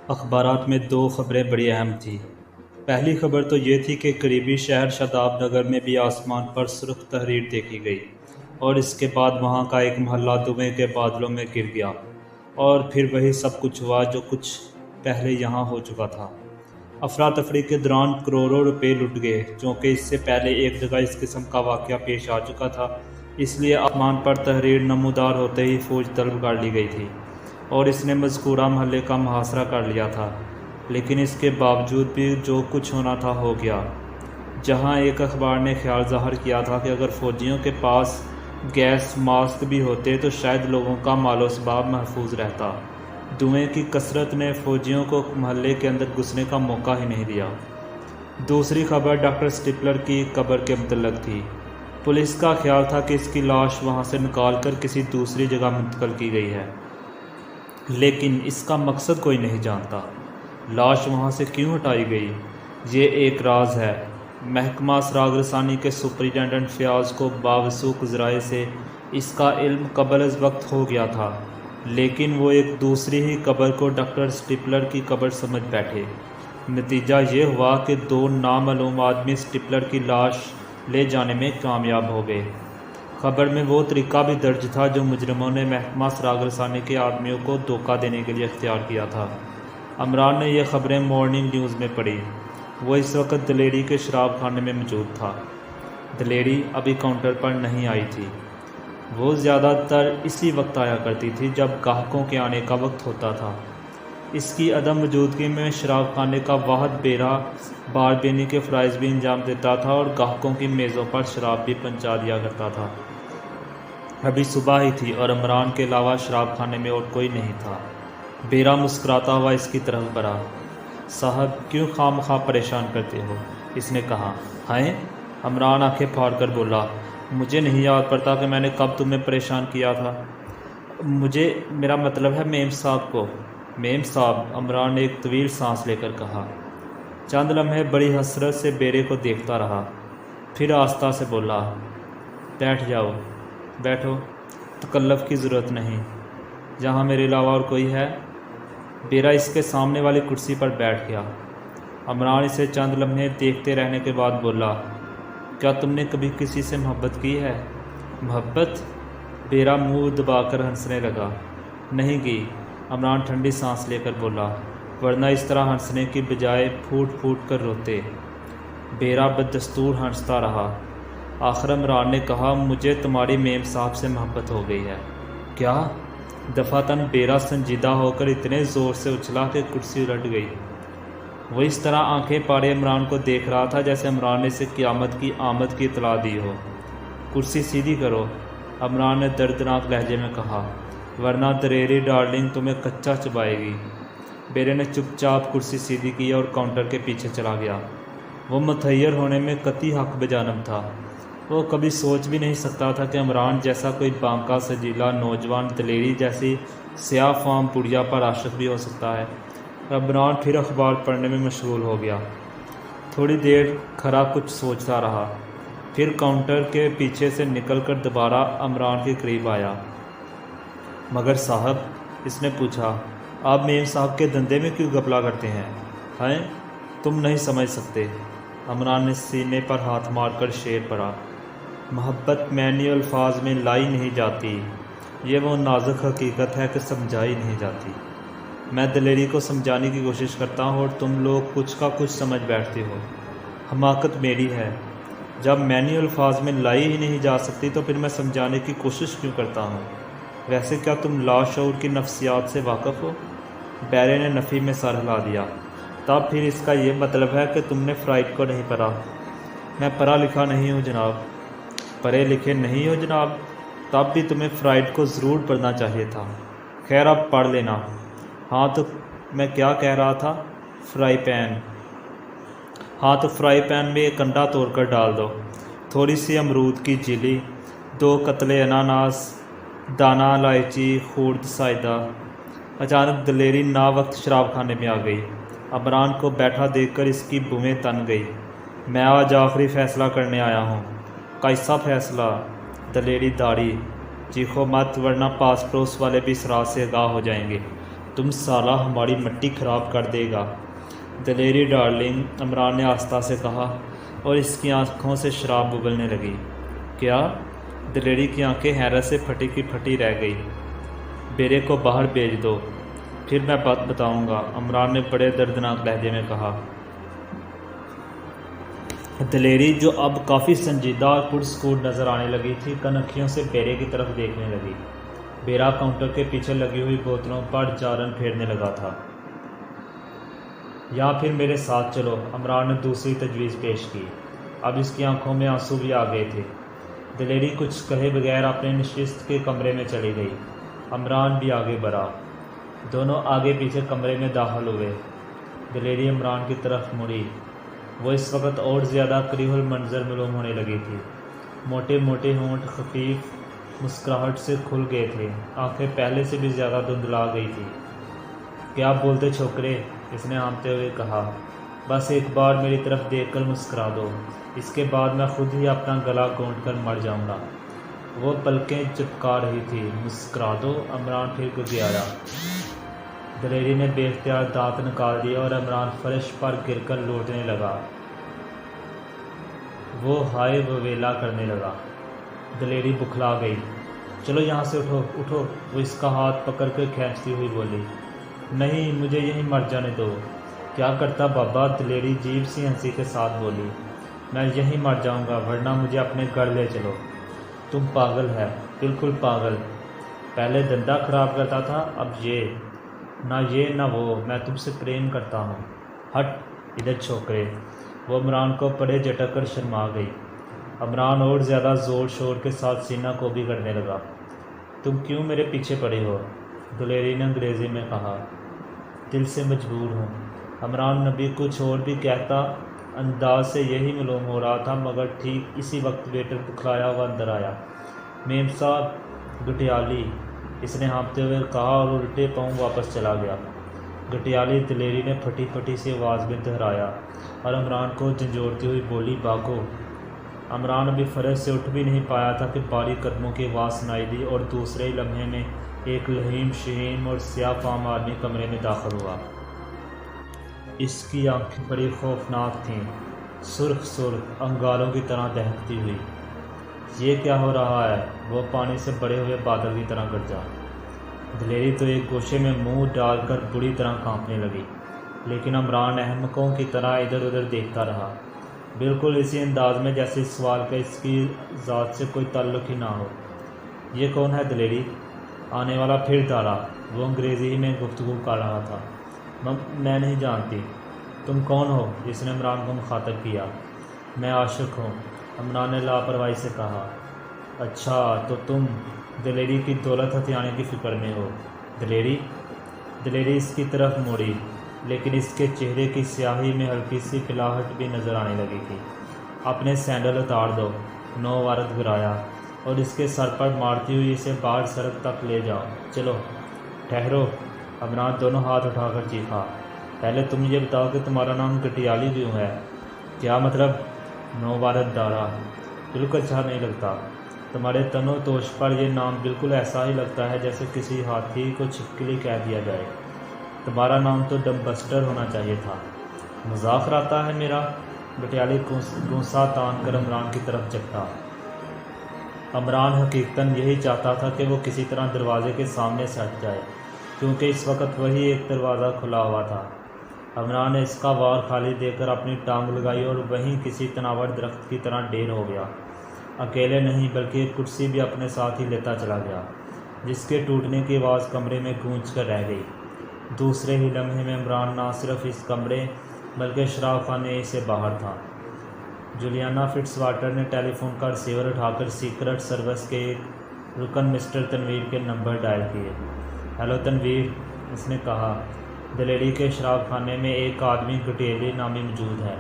اخبارات میں دو خبریں بڑی اہم تھیں۔ پہلی خبر تو یہ تھی کہ قریبی شہر شاداب نگر میں بھی آسمان پر سرخ تحریر دیکھی گئی، اور اس کے بعد وہاں کا ایک محلہ دھوئیں کے بادلوں میں گر گیا، اور پھر وہی سب کچھ ہوا جو کچھ پہلے یہاں ہو چکا تھا۔ افراتفری کے دوران کروڑوں روپے لٹ گئے، چونکہ اس سے پہلے ایک جگہ اس قسم کا واقعہ پیش آ چکا تھا، اس لیے آسمان پر تحریر نمودار ہوتے ہی فوج طلب کر لی گئی تھی، اور اس نے مذکورہ محلے کا محاصرہ کر لیا تھا۔ لیکن اس کے باوجود بھی جو کچھ ہونا تھا ہو گیا۔ جہاں ایک اخبار نے خیال ظاہر کیا تھا کہ اگر فوجیوں کے پاس گیس ماسک بھی ہوتے تو شاید لوگوں کا مال و اسباب محفوظ رہتا، دھوئیں کی کثرت نے فوجیوں کو محلے کے اندر گھسنے کا موقع ہی نہیں دیا۔ دوسری خبر ڈاکٹر سٹپلر کی قبر کے متعلق تھی۔ پولیس کا خیال تھا کہ اس کی لاش وہاں سے نکال کر کسی دوسری جگہ منتقل کی گئی ہے، لیکن اس کا مقصد کوئی نہیں جانتا۔ لاش وہاں سے کیوں ہٹائی گئی، یہ ایک راز ہے۔ محکمہ سراغ رسانی کے سپرنٹنڈنٹ فیاض کو باوثوق ذرائع سے اس کا علم قبل از وقت ہو گیا تھا، لیکن وہ ایک دوسری ہی قبر کو ڈاکٹر سٹپلر کی قبر سمجھ بیٹھے۔ نتیجہ یہ ہوا کہ دو نامعلوم آدمی سٹپلر کی لاش لے جانے میں کامیاب ہو گئے۔ خبر میں وہ طریقہ بھی درج تھا جو مجرموں نے محکمہ سراغ رسانی کے آدمیوں کو دھوکہ دینے کے لیے اختیار کیا تھا۔ عمران نے یہ خبریں مارننگ نیوز میں پڑھی۔ وہ اس وقت دلیری کے شراب خانے میں موجود تھا۔ دلیری ابھی کاؤنٹر پر نہیں آئی تھی۔ وہ زیادہ تر اسی وقت آیا کرتی تھی جب گاہکوں کے آنے کا وقت ہوتا تھا۔ اس کی عدم موجودگی میں شراب خانے کا واحد بیرا بار بینی کے فرائض بھی انجام دیتا تھا اور گاہکوں کی میزوں پر شراب بھی پہنچا دیا کرتا تھا۔ ابھی صبح ہی تھی اور عمران کے علاوہ شراب خانے میں اور کوئی نہیں تھا۔ بیرا مسکراتا ہوا اس کی طرف بڑھا۔ صاحب کیوں خواہ مخواہ پریشان کرتے ہو، اس نے کہا۔ ہائے، عمران آنکھیں پھاڑ کر بولا، مجھے نہیں یاد پڑتا کہ میں نے کب تمہیں پریشان کیا تھا۔ میرا مطلب ہے میم صاحب کو۔ میم صاحب، عمران نے ایک طویل سانس لے کر کہا۔ چند لمحے بڑی حسرت سے بیرے کو دیکھتا رہا، پھر آہستہ سے بولا، بیٹھ جاؤ۔ بیٹھو، تکلف کی ضرورت نہیں، جہاں میرے علاوہ اور کوئی ہے؟ بیرا اس کے سامنے والی کرسی پر بیٹھ گیا۔ عمران اسے چند لمحے دیکھتے رہنے کے بعد بولا، کیا تم نے کبھی کسی سے محبت کی ہے؟ محبت؟ بیرا منہ دبا کر ہنسنے لگا۔ نہیں کی، عمران ٹھنڈی سانس لے کر بولا، ورنہ اس طرح ہنسنے کی بجائے پھوٹ پھوٹ کر روتے۔ بیرا بدستور ہنستا رہا۔ آخر عمران نے کہا، مجھے تمہاری میم صاحب سے محبت ہو گئی ہے۔ کیا؟ دفعتاً بیرا سنجیدہ ہو کر اتنے زور سے اچھلا کہ کرسی الٹ گئی۔ وہ اس طرح آنکھیں پاڑے عمران کو دیکھ رہا تھا جیسے عمران نے اسے قیامت کی آمد کی اطلاع دی ہو۔ کرسی سیدھی کرو، عمران نے دردناک لہجے میں کہا، ورنہ دریری ڈارلنگ تمہیں کچا چبائے گی۔ بیرے نے چپ چاپ کرسی سیدھی کی اور کاؤنٹر کے پیچھے چلا گیا۔ وہ متحیر ہونے میں قطعی حق بجانب تھا۔ وہ کبھی سوچ بھی نہیں سکتا تھا کہ عمران جیسا کوئی بانکا سجیلا نوجوان دلیری جیسی سیاہ فام پڑیا پر عاشق بھی ہو سکتا ہے۔ عمران پھر اخبار پڑھنے میں مشغول ہو گیا۔ تھوڑی دیر کھڑا کچھ سوچتا رہا، پھر کاؤنٹر کے پیچھے سے نکل کر دوبارہ عمران کے قریب آیا۔ مگر صاحب، اس نے پوچھا، آپ میم صاحب کے دندے میں کیوں گپلا کرتے ہیں؟ ہیں، تم نہیں سمجھ سکتے۔ عمران نے سینے پر ہاتھ مار کر شعر پڑھا، محبت معنی الفاظ میں لائی نہیں جاتی، یہ وہ نازک حقیقت ہے کہ سمجھائی نہیں جاتی۔ میں دلیری کو سمجھانے کی کوشش کرتا ہوں اور تم لوگ کچھ کا کچھ سمجھ بیٹھتے ہو۔ حماقت میری ہے، جب معنی الفاظ میں لائی ہی نہیں جا سکتی تو پھر میں سمجھانے کی کوشش کیوں کرتا ہوں؟ ویسے کیا تم لاشعور کی نفسیات سے واقف ہو؟ بیرے نے نفی میں سر ہلا دیا۔ تب پھر اس کا یہ مطلب ہے کہ تم نے فرائڈ کو نہیں پڑھا؟ میں پڑھا لکھا نہیں ہوں جناب۔ پڑھے لکھے نہیں ہو جناب؟ تب بھی تمہیں فرائڈ کو ضرور پڑھنا چاہیے تھا۔ خیر، اب پڑھ لینا۔ ہاں تو میں کیا کہہ رہا تھا؟ Fry pan. ہاں تو فرائی پین میں ایک انڈا توڑ کر ڈال دو، تھوڑی سی امرود کی جیلی، 2 قطرے اناناس، دانہ الائچی، خورد سائدہ۔ اچانک دلیری نا وقت شراب خانے میں آ گئی۔ عمران کو بیٹھا دیکھ کر اس کی بویں تن گئی۔ میں آج آخری فیصلہ کرنے آیا ہوں۔ کیسا فیصلہ؟ دلیری داڑھی، چیخو مت ورنہ پاس پڑوس والے بھی اس راز سے آگاہ ہو جائیں گے۔ تم سالہ ہماری مٹی خراب کر دے گا۔ دلیری ڈارلنگ، عمران نے آہستہ سے کہا، اور اس کی آنکھوں سے شراب ابلنے لگی۔ کیا؟ دلیری کی آنکھیں حیرت سے پھٹی کی پھٹی رہ گئی۔ بیرے کو باہر بھیج دو، پھر میں بات بتاؤں گا، عمران نے بڑے دردناک لہجے میں کہا۔ دلیری، جو اب کافی سنجیدہ اور پرسکون نظر آنے لگی تھی، کنکھیوں سے بیرے کی طرف دیکھنے لگی۔ بیرا کاؤنٹر کے پیچھے لگی ہوئی بوتلوں پر جارن پھیرنے لگا تھا۔ یا پھر میرے ساتھ چلو، عمران نے دوسری تجویز پیش کی۔ اب اس کی آنکھوں میں آنسو بھی آ گئے تھے۔ دلیری کچھ کہے بغیر اپنے نشست کے کمرے میں چلی گئی۔ عمران بھی آگے بڑھا۔ دونوں آگے پیچھے کمرے میں داخل ہوئے۔ دلیری عمران کی طرف مڑی۔ وہ اس وقت اور زیادہ قریح المنظر معلوم ہونے لگی تھی۔ موٹے موٹے ہونٹ خفیف مسکراہٹ سے کھل گئے تھے، آنکھیں پہلے سے بھی زیادہ دھندلا گئی تھی۔ کیا بولتے چھوکرے، اس نے ہانپتے ہوئے کہا، بس ایک بار میری طرف دیکھ کر مسکرا دو، اس کے بعد میں خود ہی اپنا گلا گھونٹ کر مر جاؤں گا۔ وہ پلکیں چپکا رہی تھی۔ مسکرا دو، عمران پھر گڑگڑایا۔ دلیری نے بے اختیار دانت نکال دیے اور عمران فرش پر گر کر لوٹنے لگا۔ وہ ہائے وویلا کرنے لگا۔ دلیری بکھلا گئی۔ چلو یہاں سے اٹھو، اٹھو، وہ اس کا ہاتھ پکڑ کر کھینچتی ہوئی بولی۔ نہیں، مجھے یہیں مر جانے دو۔ کیا کرتا بابا، دلیری عجیب سی ہنسی کے ساتھ بولی۔ میں یہیں مر جاؤں گا، ورنہ مجھے اپنے گھر لے چلو۔ تم پاگل ہے، بالکل پاگل۔ پہلے دھندا خراب کرتا تھا، اب یہ نہ وہ، میں تم سے پریم کرتا ہوں۔ ہٹ ادھر چھوکرے۔ وہ عمران کو پڑے جھٹک کر شرما گئی۔ عمران اور زیادہ زور شور کے ساتھ سینہ کو بھی کرنے لگا۔ تم کیوں میرے پیچھے پڑے ہو؟ دلیری نے انگریزی میں کہا۔ دل سے مجبور ہوں۔ عمران نبی کچھ اور بھی کہتا، انداز سے یہی معلوم ہو رہا تھا، مگر ٹھیک اسی وقت ویٹر بکھلایا ہوا اندر آیا۔ میم صاحب، گٹیالی، اس نے ہانپتے ہوئے کہا اور الٹے پاؤں واپس چلا گیا۔ گٹیالی، دلیری نے پھٹی پھٹی سی آواز میں دہرایا اور عمران کو جھنجھوڑتی ہوئی بولی، بھاگو۔ عمران ابھی فرش سے اٹھ بھی نہیں پایا تھا کہ باریک قدموں کی آواز سنائی دی اور دوسرے ہی لمحے میں ایک لہیم شہیم اور سیاہ فام آدمی کمرے میں داخل ہوا۔ اس کی آنکھیں بڑی خوفناک تھیں، سرخ سرخ انگاروں کی طرح دہکتی ہوئی۔ یہ کیا ہو رہا ہے؟ وہ پانی سے بڑے ہوئے بادل کی طرح گرجا۔ دلیری تو ایک گوشے میں منہ ڈال کر بری طرح کانپنے لگی، لیکن عمران احمقوں کی طرح ادھر ادھر دیکھتا رہا، بالکل اسی انداز میں جیسے اس سوال کا اس کی ذات سے کوئی تعلق ہی نہ ہو۔ یہ کون ہے دلیری؟ آنے والا پھر ڈالا۔ وہ انگریزی میں گفتگو کر رہا تھا۔ میں نہیں جانتی۔ تم کون ہو؟ جس نے عمران کو مخاطب کیا۔ میں عاشق ہوں، عمران نے لاپرواہی سے کہا۔ اچھا، تو تم دلیری کی دولت ہتھیانے کی فکر میں ہو۔ دلیری اس کی طرف موڑی، لیکن اس کے چہرے کی سیاہی میں ہلکی سی پلاہٹ بھی نظر آنے لگی تھی۔ اپنے سینڈل اتار دو، نو وارد گرایا اور اس کے سر پر مارتی ہوئی اسے باہر سڑک تک لے جاؤ۔ چلو۔ ٹھہرو، عمران دونوں ہاتھ اٹھا کر چیخا۔ پہلے تم یہ بتاؤ کہ تمہارا نام گٹیالی کیوں ہے؟ کیا مطلب؟ نو وارد دارا، بالکل اچھا نہیں لگتا۔ تمہارے تن و توش پر یہ نام بالکل ایسا ہی لگتا ہے جیسے کسی ہاتھی کو چھپکلی کہہ دیا جائے۔ تمہارا نام تو ڈم بسٹر ہونا چاہیے تھا۔ مذاق اڑاتا ہے میرا؟ گٹیالی گونسا تان کر عمران کی طرف جھپٹا۔ عمران حقیقتاً یہی چاہتا تھا کہ وہ کسی طرح دروازے کے سامنے سے ہٹ جائے، کیونکہ اس وقت وہی ایک دروازہ کھلا ہوا تھا۔ عمران نے اس کا وار خالی دے کر اپنی ٹانگ لگائی اور وہیں کسی تناور درخت کی طرح ڈھیر ہو گیا۔ اکیلے نہیں بلکہ ایک کرسی بھی اپنے ساتھ ہی لیتا چلا گیا، جس کے ٹوٹنے کی آواز کمرے میں گونج کر رہ گئی۔ دوسرے ہی لمحے میں عمران نہ صرف اس کمرے بلکہ شراب خانے سے باہر تھا۔ جولیانا فٹس واٹر نے ٹیلی فون کا ریسیور اٹھا کر سیکرٹ سروس کے ایک رکن مسٹر تنویر کے نمبر ڈائل کیے۔ ہیلو تنویر، اس نے کہا، دلیری کے شراب خانے میں ایک آدمی گٹیالی نامی موجود ہے،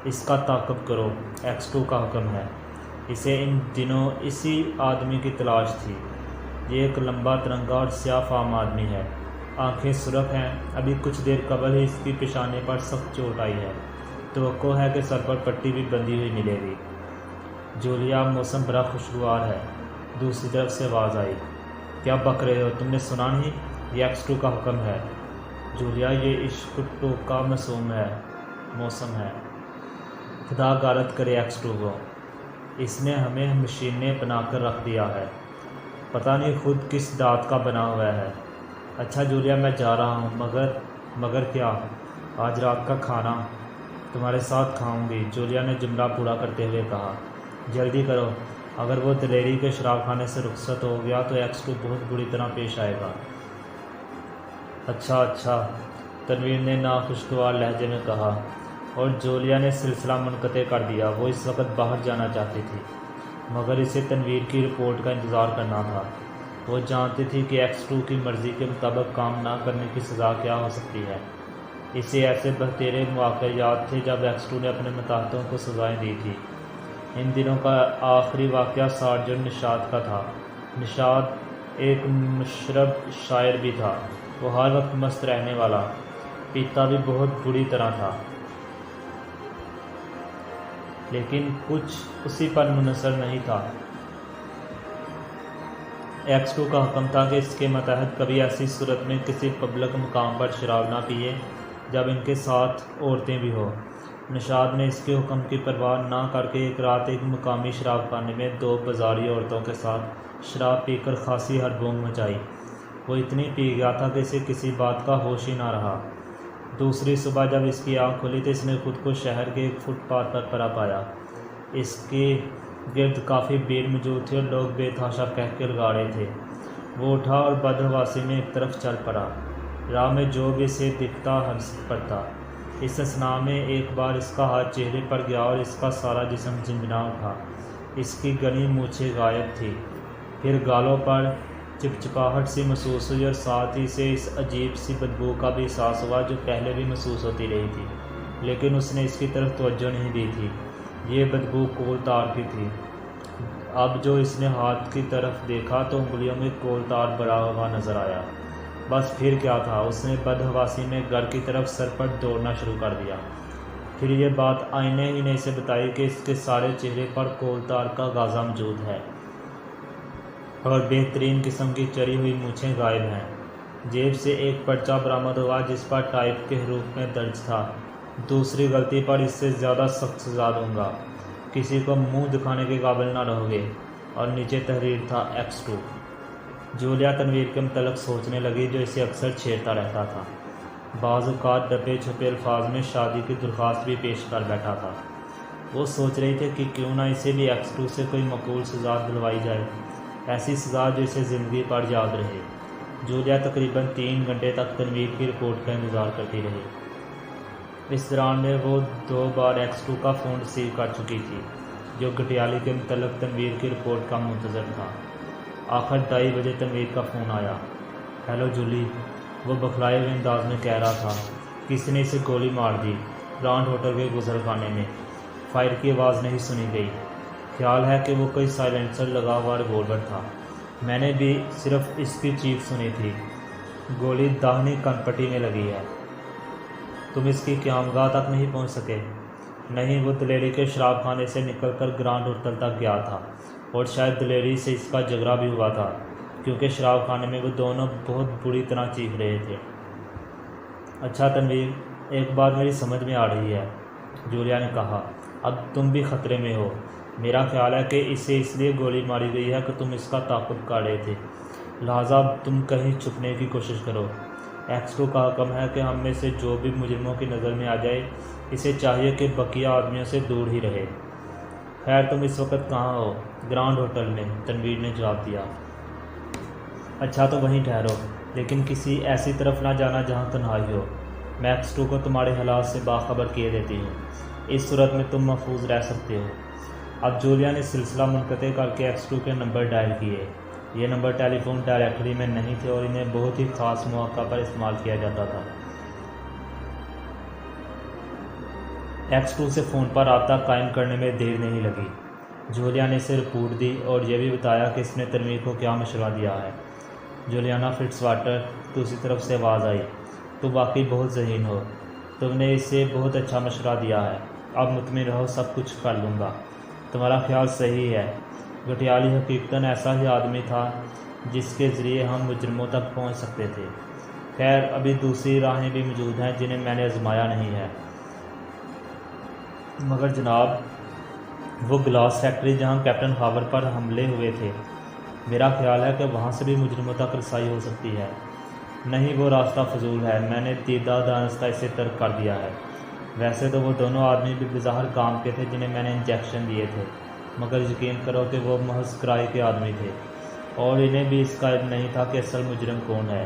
اس کا تعاقب کرو، X2 کا حکم ہے۔ اسے ان دنوں اسی آدمی کی تلاش تھی۔ یہ ایک لمبا ترنگا اور سیاہ فام آدمی ہے، آنکھیں سرخ ہیں، ابھی کچھ دیر قبل ہی اس کی پیشانی پر سخت چوٹ آئی ہے، توقع ہے کہ سر پر پٹی بھی بندھی ہوئی ملے گی۔ جولیا، موسم بڑا خوشگوار ہے، دوسری طرف سے آواز آئی۔ کیا بک رہے ہو؟ تم نے سنا نہیں؟ یہ ایکس2 کا حکم ہے۔ جولیا، یہ عشق کا موسم ہے۔ خدا غارت کرے ایکس2 کو، اس نے ہمیں مشینے بنا کر رکھ دیا ہے، پتہ نہیں خود کس دھات کا بنا ہوا ہے۔ اچھا جولیا، میں جا رہا ہوں، مگر کیا؟ آج رات کا کھانا تمہارے ساتھ کھاؤں گی، جولیا نے جملہ پورا کرتے ہوئے کہا۔ جلدی کرو، اگر وہ دلیری کے شراب خانے سے رخصت ہو گیا تو ایکس2 بہت بری طرح پیش آئے گا۔ اچھا، تنویر نے ناخوشگوار لہجے میں کہا، اور جولیا نے سلسلہ منقطع کر دیا۔ وہ اس وقت باہر جانا چاہتی تھی، مگر اسے تنویر کی رپورٹ کا انتظار کرنا تھا۔ وہ جانتی تھی کہ ایکس2 کی مرضی کے مطابق کام نہ کرنے کی سزا کیا ہو سکتی ہے۔ اسے ایسے بہترے مواقع یاد تھے جب ایکس2 نے اپنے متحدوں کو سزائیں دی تھی۔ ان دنوں کا آخری واقعہ سارجنٹ نشاط کا تھا۔ نشاط ایک مشرب شاعر بھی تھا، وہ ہر وقت مست رہنے والا، پیتا بھی بہت بری طرح تھا، لیکن کچھ اسی پر منحصر نہیں تھا۔ ایکس2 کا حکم تھا کہ اس کے متحد کبھی ایسی صورت میں کسی پبلک مقام پر شراب نہ پیے جب ان کے ساتھ عورتیں بھی ہوں۔ نشاط نے اس کے حکم کی پرواہ نہ کر کے ایک رات ایک مقامی شراب خانے میں 2 بازاری عورتوں کے ساتھ شراب پی کر خاصی ہڑبونگ مچائی۔ وہ اتنی پی گیا تھا کہ اسے کسی بات کا ہوش ہی نہ رہا۔ دوسری صبح جب اس کی آنکھ کھلی تو اس نے خود کو شہر کے ایک فٹ پاتھ پر پڑا پایا۔ اس کے گرد کافی بھیڑ موجود تھی اور لوگ بے تحاشا کہہ کے لگا رہے تھے۔ وہ اٹھا اور بدحواسی میں ایک طرف چل پڑا۔ راہ میں جو بھی اسے دکھتا ہنس پڑتا۔ اس اثناء میں ایک بار اس کا ہاتھ چہرے پر گیا اور اس کا سارا جسم جھنجھنا اٹھا۔ اس کی گھنی مونچھیں غائب تھی۔ پھر گالوں پر چپچپاہٹ سی محسوس ہوئی اور ساتھ ہی سے اس عجیب سی بدبو کا بھی احساس ہوا جو پہلے بھی محسوس ہوتی رہی تھی، لیکن اس نے اس کی طرف توجہ نہیں دی تھی۔ یہ بدبو کول تار کی تھی۔ اب جو اس نے ہاتھ کی طرف دیکھا تو انگلیوں میں کول تار بڑا ہوا نظر آیا۔ بس پھر کیا تھا، اس نے بدحواسی میں گھر کی طرف سرپٹ دوڑنا شروع کر دیا۔ پھر یہ بات آئینے ہی نے اسے بتائی کہ اس کے سارے چہرے پر کول تار کا غازہ موجود ہے اور بہترین قسم کی چری ہوئی مونچھیں غائب ہیں۔ جیب سے ایک پرچہ برآمد ہوا جس پر ٹائپ کے حروف میں درج تھا، دوسری غلطی پر اس سے زیادہ سخت سزا دوں گا، کسی کو منہ دکھانے کے قابل نہ رہو گے، اور نیچے تحریر تھا ایکس2۔ جولیا تنویر کے متعلق سوچنے لگی جو اسے اکثر چھیڑتا رہتا تھا۔ بعض اوقات دبے چھپے الفاظ میں شادی کی درخواست بھی پیش کر بیٹھا تھا۔ وہ سوچ رہی تھی کہ کیوں نہ اسے بھی ایکس2 سے کوئی معقول سزا دلوائی جائے، ایسی سزا جو اسے زندگی پر یاد رہے۔ جولیا تقریباً 3 گھنٹے تک تنویر کی رپورٹ کا انتظار کرتی رہی۔ اس دوران میں وہ 2 بار ایکس2 کا فون ریسیو کر چکی تھی، جو گٹیالی کے متعلق تنویر کی رپورٹ کا منتظر تھا۔ آخر 2:30 بجے تنویر کا فون آیا۔ ہیلو جولی، وہ بخلائے ہوئے انداز میں کہہ رہا تھا، کسی نے اسے گولی مار دی، گرانڈ ہوٹل کے غسل خانے میں۔ فائر کی آواز نہیں سنی گئی، خیال ہے کہ وہ کوئی سائلنسر لگا ہوا ریوالور تھا، میں نے بھی صرف اس کی چیخ سنی تھی۔ گولی داہنی کن پٹی میں لگی ہے۔ تم اس کی قیامگاہ تک نہیں پہنچ سکے؟ نہیں، وہ دلیری کے شراب خانے سے نکل کر گرانڈ ہوٹل تک گیا تھا، اور شاید دلیری سے اس کا جھگڑا بھی ہوا تھا، کیونکہ شراب خانے میں وہ دونوں بہت بری طرح چیخ رہے تھے۔ اچھا تنویر، ایک بات میری سمجھ میں آ رہی ہے، جولیا نے کہا، اب تم بھی خطرے میں ہو۔ میرا خیال ہے کہ اسے اس لیے گولی ماری گئی ہے کہ تم اس کا تعاقب کر رہے تھے، لہٰذا تم کہیں چھپنے کی کوشش کرو۔ ایکس2 کا حکم ہے کہ ہم میں سے جو بھی مجرموں کی نظر میں آ جائے، اسے چاہیے کہ بقیہ آدمیوں سے دور ہی رہے۔ خیر تم اس وقت کہاں ہو؟ گرانڈ ہوٹل میں، تنویر نے جواب دیا۔ اچھا تو وہیں ٹھہرو، لیکن کسی ایسی طرف نہ جانا جہاں تنہائی ہو۔ میں ایکس2 کو تمہارے حالات سے باخبر کیے دیتی ہوں، اس صورت میں تم محفوظ رہ سکتے ہو۔ اب جولیا نے سلسلہ منقطع کر کے ایکس2 کے نمبر ڈائل کیے۔ یہ نمبر ٹیلی فون ڈائریکٹری میں نہیں تھے اور انہیں بہت ہی خاص مواقع پر استعمال کیا جاتا تھا۔ ایکس2 سے فون پر رابطہ قائم کرنے میں دیر نہیں لگی۔ جولیا نے اسے رپورٹ دی اور یہ بھی بتایا کہ اس نے تنویر کو کیا مشورہ دیا ہے۔ جولیانا فٹس واٹر، دوسری طرف سے آواز آئی، تم واقعی بہت ذہین ہو، تم نے اسے بہت اچھا مشورہ دیا ہے، اب مطمئن رہو، سب کچھ کر لوں گا۔ تمہارا خیال صحیح ہے، گٹیالی حقیقتاً ایسا ہی آدمی تھا جس کے ذریعے ہم مجرموں تک پہنچ سکتے تھے۔ خیر، ابھی دوسری راہیں بھی موجود ہیں جنہیں میں نے آزمایا نہیں ہے۔ مگر جناب، وہ گلاس فیکٹری جہاں کیپٹن ہاور پر حملے ہوئے تھے، میرا خیال ہے کہ وہاں سے بھی مجرموں تک رسائی ہو سکتی ہے۔ نہیں، وہ راستہ فضول ہے، میں نے دیدہ دانستہ اسے ترک کر دیا ہے۔ ویسے تو وہ دونوں آدمی بھی بظاہر کام کے تھے جنہیں میں نے انجیکشن دیے تھے، مگر یقین کرو کہ وہ محض کرائے کے آدمی تھے، اور انہیں بھی اس کا علم نہیں تھا کہ اصل مجرم کون ہے۔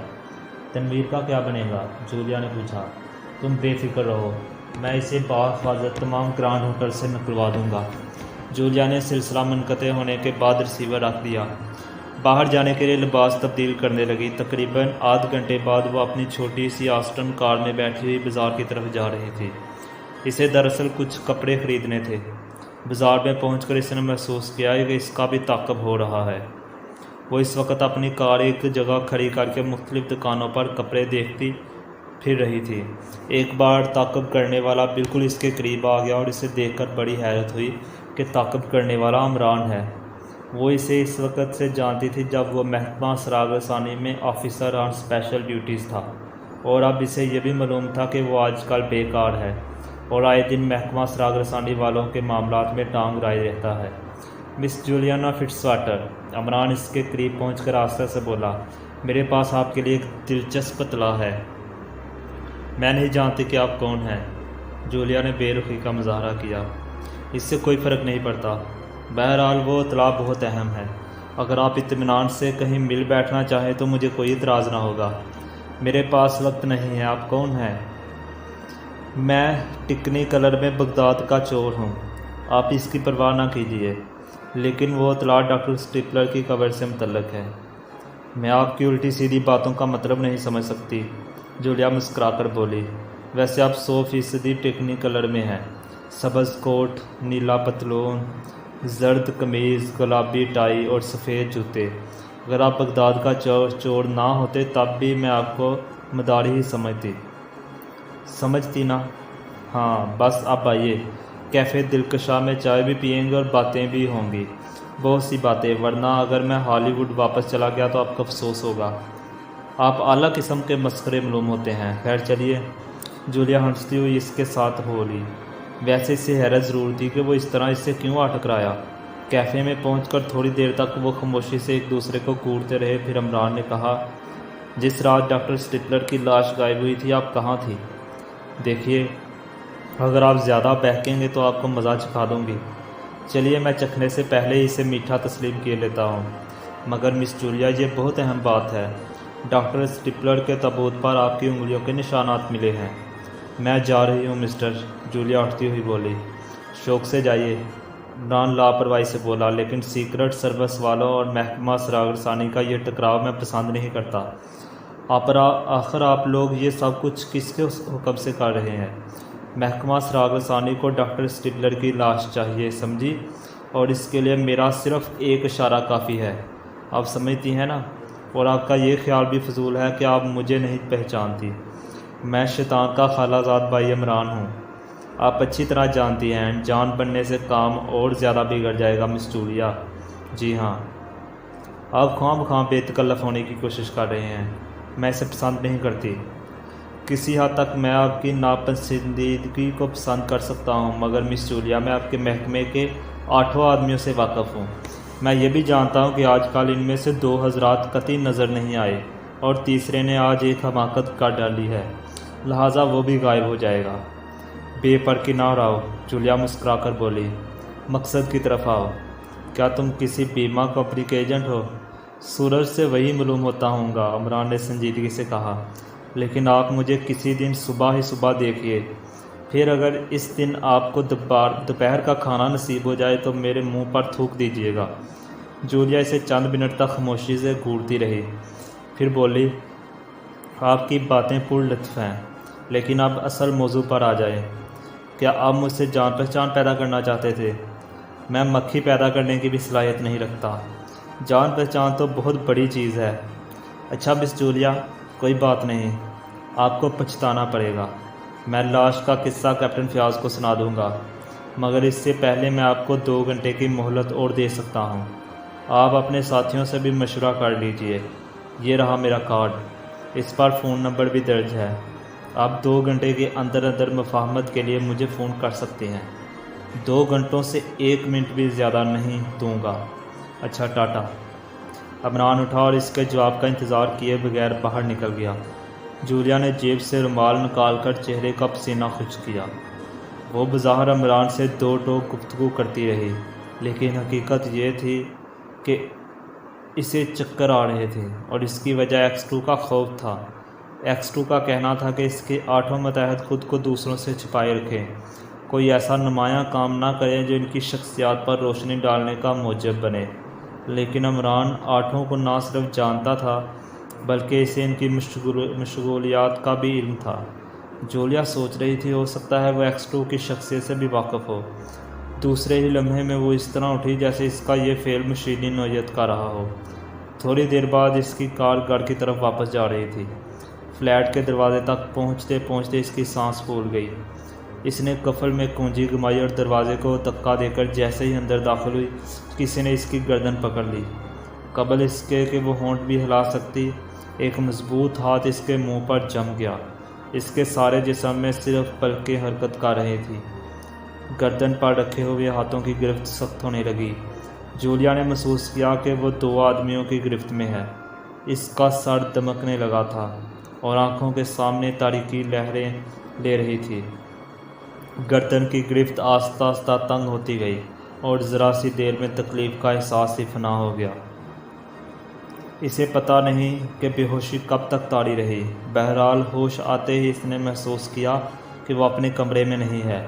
تنویر کا کیا بنے گا؟ جولیا نے پوچھا۔ تم بے فکر رہو، میں اسے بحفاظت تمام گرانڈ ہوٹل سے نکلوا دوں گا۔ جولیا نے سلسلہ منقطع ہونے کے بعد ریسیور رکھ دیا۔ باہر جانے کے لیے لباس تبدیل کرنے لگی۔ تقریباً آدھ گھنٹے بعد وہ اپنی چھوٹی سی آسٹن کار میں بیٹھی ہوئی بازار کی طرف جا رہی تھی۔ اسے دراصل کچھ کپڑے خریدنے تھے۔ بازار میں پہنچ کر اس نے محسوس کیا کہ اس کا بھی تعاقب ہو رہا ہے۔ وہ اس وقت اپنی کار ایک جگہ کھڑی کر کے مختلف دکانوں پر کپڑے دیکھتی پھر رہی تھی۔ ایک بار تعاقب کرنے والا بالکل اس کے قریب آ گیا اور اسے دیکھ کر بڑی حیرت ہوئی کہ تعاقب کرنے والا عمران ہے۔ وہ اسے اس وقت سے جانتی تھی جب وہ محکمہ سراغ رسانی میں آفیسر آن اسپیشل ڈیوٹیز تھا، اور اب اسے یہ بھی معلوم تھا کہ وہ آج کل بیکار ہے اور آئے دن محکمہ سراغ رسانی والوں کے معاملات میں ٹانگ رائے رہتا ہے۔ مس جولیانا فٹس واٹر، عمران اس کے قریب پہنچ کر آہستہ سے بولا، میرے پاس آپ کے لیے ایک دلچسپ اطلاع ہے۔ میں نہیں جانتی کہ آپ کون ہیں۔ جولیا نے بے رخی کا مظاہرہ کیا۔ اس سے کوئی فرق نہیں پڑتا، بہرحال وہ اطلاع بہت اہم ہے۔ اگر آپ اطمینان سے کہیں مل بیٹھنا چاہیں تو مجھے کوئی اعتراض نہ ہوگا۔ میرے پاس وقت نہیں ہے۔ آپ کون ہیں؟ میں ٹکنی کلر میں بغداد کا چور ہوں۔ آپ اس کی پرواہ نہ کیجیے، لیکن وہ اطلاع ڈاکٹر اسٹیپلر کی قبر سے متعلق ہے۔ میں آپ کی الٹی سیدھی باتوں کا مطلب نہیں سمجھ سکتی، جولیا مسکرا کر بولی۔ ویسے آپ 100% ٹکنی کلر میں ہیں، سبز کوٹ، نیلا پتلون، زرد قمیض، گلابی ٹائی اور سفید جوتے۔ اگر آپ بغداد کا چور نہ ہوتے تب بھی میں آپ کو مداری ہی سمجھتی نا؟ ہاں، بس اب آئیے، کیفے دلکشا میں چائے بھی پئیں گے اور باتیں بھی ہوں گی، بہت سی باتیں، ورنہ اگر میں ہالی ووڈ واپس چلا گیا تو آپ کو افسوس ہوگا۔ آپ اعلیٰ قسم کے مسخرے معلوم ہوتے ہیں۔ خیر چلیے، جولیا ہنستی ہوئی اس کے ساتھ بولی۔ ویسے اس سے حیرت ضرور تھی کہ وہ اس طرح اس سے کیوں آ ٹکرایا۔ کیفے میں پہنچ کر تھوڑی دیر تک وہ خاموشی سے ایک دوسرے کو گھورتے رہے۔ پھر عمران نے کہا، جس رات ڈاکٹر اسٹیپلر کی لاش غائب ہوئی تھی آپ کہاں تھی؟ دیکھیے، اگر آپ زیادہ بہکیں گے تو آپ کو مزہ چکھا دوں گی۔ چلیے، میں چکھنے سے پہلے ہی اسے میٹھا تسلیم کیے لیتا ہوں۔ مگر مس جولیا، یہ بہت اہم بات ہے۔ ڈاکٹر اسٹیپلر کے تابوت پر آپ کی انگلیوں کے نشانات ملے ہیں۔ میں جا رہی ہوں مسٹر، جولیا اٹھتی ہوئی بولی۔ شوق سے جائیے، عمران لاپرواہی سے بولا، لیکن سیکرٹ سروس والوں اور محکمہ سراغ رسانی کا یہ ٹکراؤ میں پسند نہیں کرتا۔ آخر آپ لوگ یہ سب کچھ کس کے حکم سے کر رہے ہیں؟ محکمہ سراغ رسانی کو ڈاکٹر اسٹیپلر کی لاش چاہیے، سمجھی؟ اور اس کے لیے میرا صرف ایک اشارہ کافی ہے، آپ سمجھتی ہیں نا؟ اور آپ کا یہ خیال بھی فضول ہے کہ آپ مجھے نہیں پہچانتی۔ میں شیطان کا خالہ زاد بھائی عمران ہوں۔ آپ اچھی طرح جانتی ہیں، جان بننے سے کام اور زیادہ بگڑ جائے گا مس جولیا۔ جی ہاں، آپ خواہ بخواہ بے تکلف ہونے کی کوشش کر رہے ہیں، میں اسے پسند نہیں کرتی۔ کسی حد تک میں آپ کی ناپسندیدگی کو پسند کر سکتا ہوں، مگر مس جولیا، میں آپ کے محکمے کے 8 آدمیوں سے واقف ہوں۔ میں یہ بھی جانتا ہوں کہ آج کل ان میں سے 2 حضرات قطعی نظر نہیں آئے اور تیسرے نے آج ایک حماقت کر ڈالی ہے، لہٰذا وہ بھی غائب ہو جائے گا۔ بے پرکی نہ رہو، جولیا مسکرا کر بولی، مقصد کی طرف آؤ۔ کیا تم کسی بیمہ کمپنی کے ایجنٹ ہو؟ سورج سے وہی معلوم ہوتا ہوں گا، عمران نے سنجیدگی سے کہا، لیکن آپ مجھے کسی دن صبح ہی صبح دیکھیے، پھر اگر اس دن آپ کو دوپہر کا کھانا نصیب ہو جائے تو میرے منہ پر تھوک دیجیے گا۔ جولیا اسے چند منٹ تک خاموشی سے گھورتی رہی، پھر بولی، آپ کی باتیں پر لطف ہیں، لیکن اب اصل موضوع پر آ جائیں۔ کیا آپ مجھ سے جان پہچان پیدا کرنا چاہتے تھے؟ میں مکھی پیدا کرنے کی بھی صلاحیت نہیں رکھتا، جان پہچان تو بہت بڑی چیز ہے۔ اچھا مس جولیا، کوئی بات نہیں، آپ کو پچھتانا پڑے گا۔ میں لاش کا قصہ کیپٹن فیاض کو سنا دوں گا، مگر اس سے پہلے میں آپ کو 2 گھنٹے کی مہلت اور دے سکتا ہوں۔ آپ اپنے ساتھیوں سے بھی مشورہ کر لیجئے۔ یہ رہا میرا کارڈ، اس پر فون نمبر بھی درج ہے۔ آپ 2 گھنٹے کے اندر اندر مفاہمت کے لیے مجھے فون کر سکتے ہیں۔ 2 گھنٹوں سے 1 منٹ بھی زیادہ نہیں دوں گا۔ اچھا ٹاٹا۔ عمران اٹھا اور اس کے جواب کا انتظار کیے بغیر باہر نکل گیا۔ جولیا نے جیب سے رومال نکال کر چہرے کا پسینہ خشک کیا۔ وہ بظاہر عمران سے 2 ٹوک گفتگو کرتی رہی، لیکن حقیقت یہ تھی کہ اسے چکر آ رہے تھے، اور اس کی وجہ X2 کا خوف تھا۔ X2 کا کہنا تھا کہ اس کے 8 متحد خود کو دوسروں سے چھپائے رکھیں، کوئی ایسا نمایاں کام نہ کریں جو ان کی شخصیات پر روشنی ڈالنے کا موجب بنے۔ لیکن عمران 8 کو نہ صرف جانتا تھا بلکہ اسے ان کی مشغولیات کا بھی علم تھا۔ جولیا سوچ رہی تھی ہو سکتا ہے وہ X2 کی شخصیت سے بھی واقف ہو۔ دوسرے ہی لمحے میں وہ اس طرح اٹھی جیسے اس کا یہ فعل مشینی نوعیت کا رہا ہو۔ تھوڑی دیر بعد اس کی کار گھر کی طرف واپس جا رہی تھی۔ فلیٹ کے دروازے تک پہنچتے پہنچتے اس کی سانس پھول گئی۔ اس نے قفل میں کنجی گمائی اور دروازے کو دھکا دے کر جیسے ہی اندر داخل ہوئی، کسی نے اس کی گردن پکڑ لی۔ قبل اس کے کہ وہ ہونٹ بھی ہلا سکتی، ایک مضبوط ہاتھ اس کے منہ پر جم گیا۔ اس کے سارے جسم میں صرف پلکیں حرکت کر رہی تھی۔ گردن پر رکھے ہوئے ہاتھوں کی گرفت سخت ہونے لگی۔ جولیا نے محسوس کیا کہ وہ 2 آدمیوں کی گرفت میں ہے۔ اس کا سر دمکنے لگا تھا اور آنکھوں کے سامنے تاریکی لہریں لے رہی تھی۔ گردن کی گرفت آہستہ آہستہ تنگ ہوتی گئی اور ذرا سی دیر میں تکلیف کا احساس ہی فنا ہو گیا۔ اسے پتہ نہیں کہ بے ہوشی کب تک طاری رہی۔ بہرحال ہوش آتے ہی اس نے محسوس کیا کہ وہ اپنے کمرے میں نہیں ہے،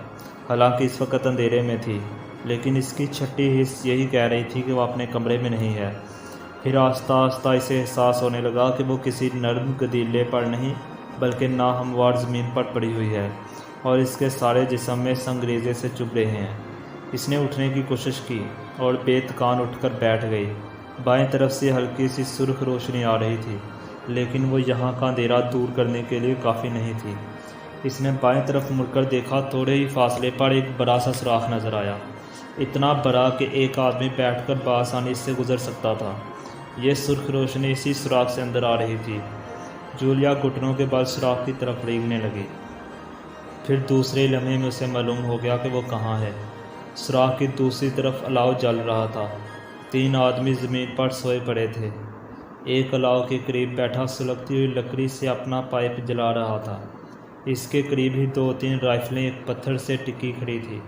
حالانکہ اس وقت اندھیرے میں تھی، لیکن اس کی چھٹی حس یہی کہہ رہی تھی کہ وہ اپنے کمرے میں نہیں ہے۔ پھر آہستہ آہستہ اسے احساس ہونے لگا کہ وہ کسی نرم گدیلے پر نہیں بلکہ ناہموار زمین پر پڑی ہوئی ہے، اور اس کے سارے جسم میں سنگریزے سے چبھ رہے ہیں۔ اس نے اٹھنے کی کوشش کی اور بے تکان اٹھ کر بیٹھ گئی۔ بائیں طرف سے ہلکی سی سرخ روشنی آ رہی تھی، لیکن وہ یہاں کا اندھیرا دور کرنے کے لیے کافی نہیں تھی۔ اس نے بائیں طرف مڑ کر دیکھا، تھوڑے ہی فاصلے پر ایک بڑا سا سوراخ نظر آیا، اتنا بڑا کہ ایک آدمی بیٹھ کر بآسانی سے گزر سکتا تھا۔ یہ سرخ روشنی اسی سوراخ سے اندر آ رہی تھی۔ جولیا گھٹنوں کے بل سوراخ کی طرف ریگنے لگی۔ پھر دوسرے لمحے میں اسے معلوم ہو گیا کہ وہ کہاں ہے۔ سوراخ کی دوسری طرف الاؤ جل رہا تھا۔ 3 آدمی زمین پر سوئے پڑے تھے۔ ایک الاؤ کے قریب بیٹھا سلگتی ہوئی لکڑی سے اپنا پائپ جلا رہا تھا۔ اس کے قریب ہی 2-3 رائفلیں ایک پتھر سے ٹکی کھڑی تھی،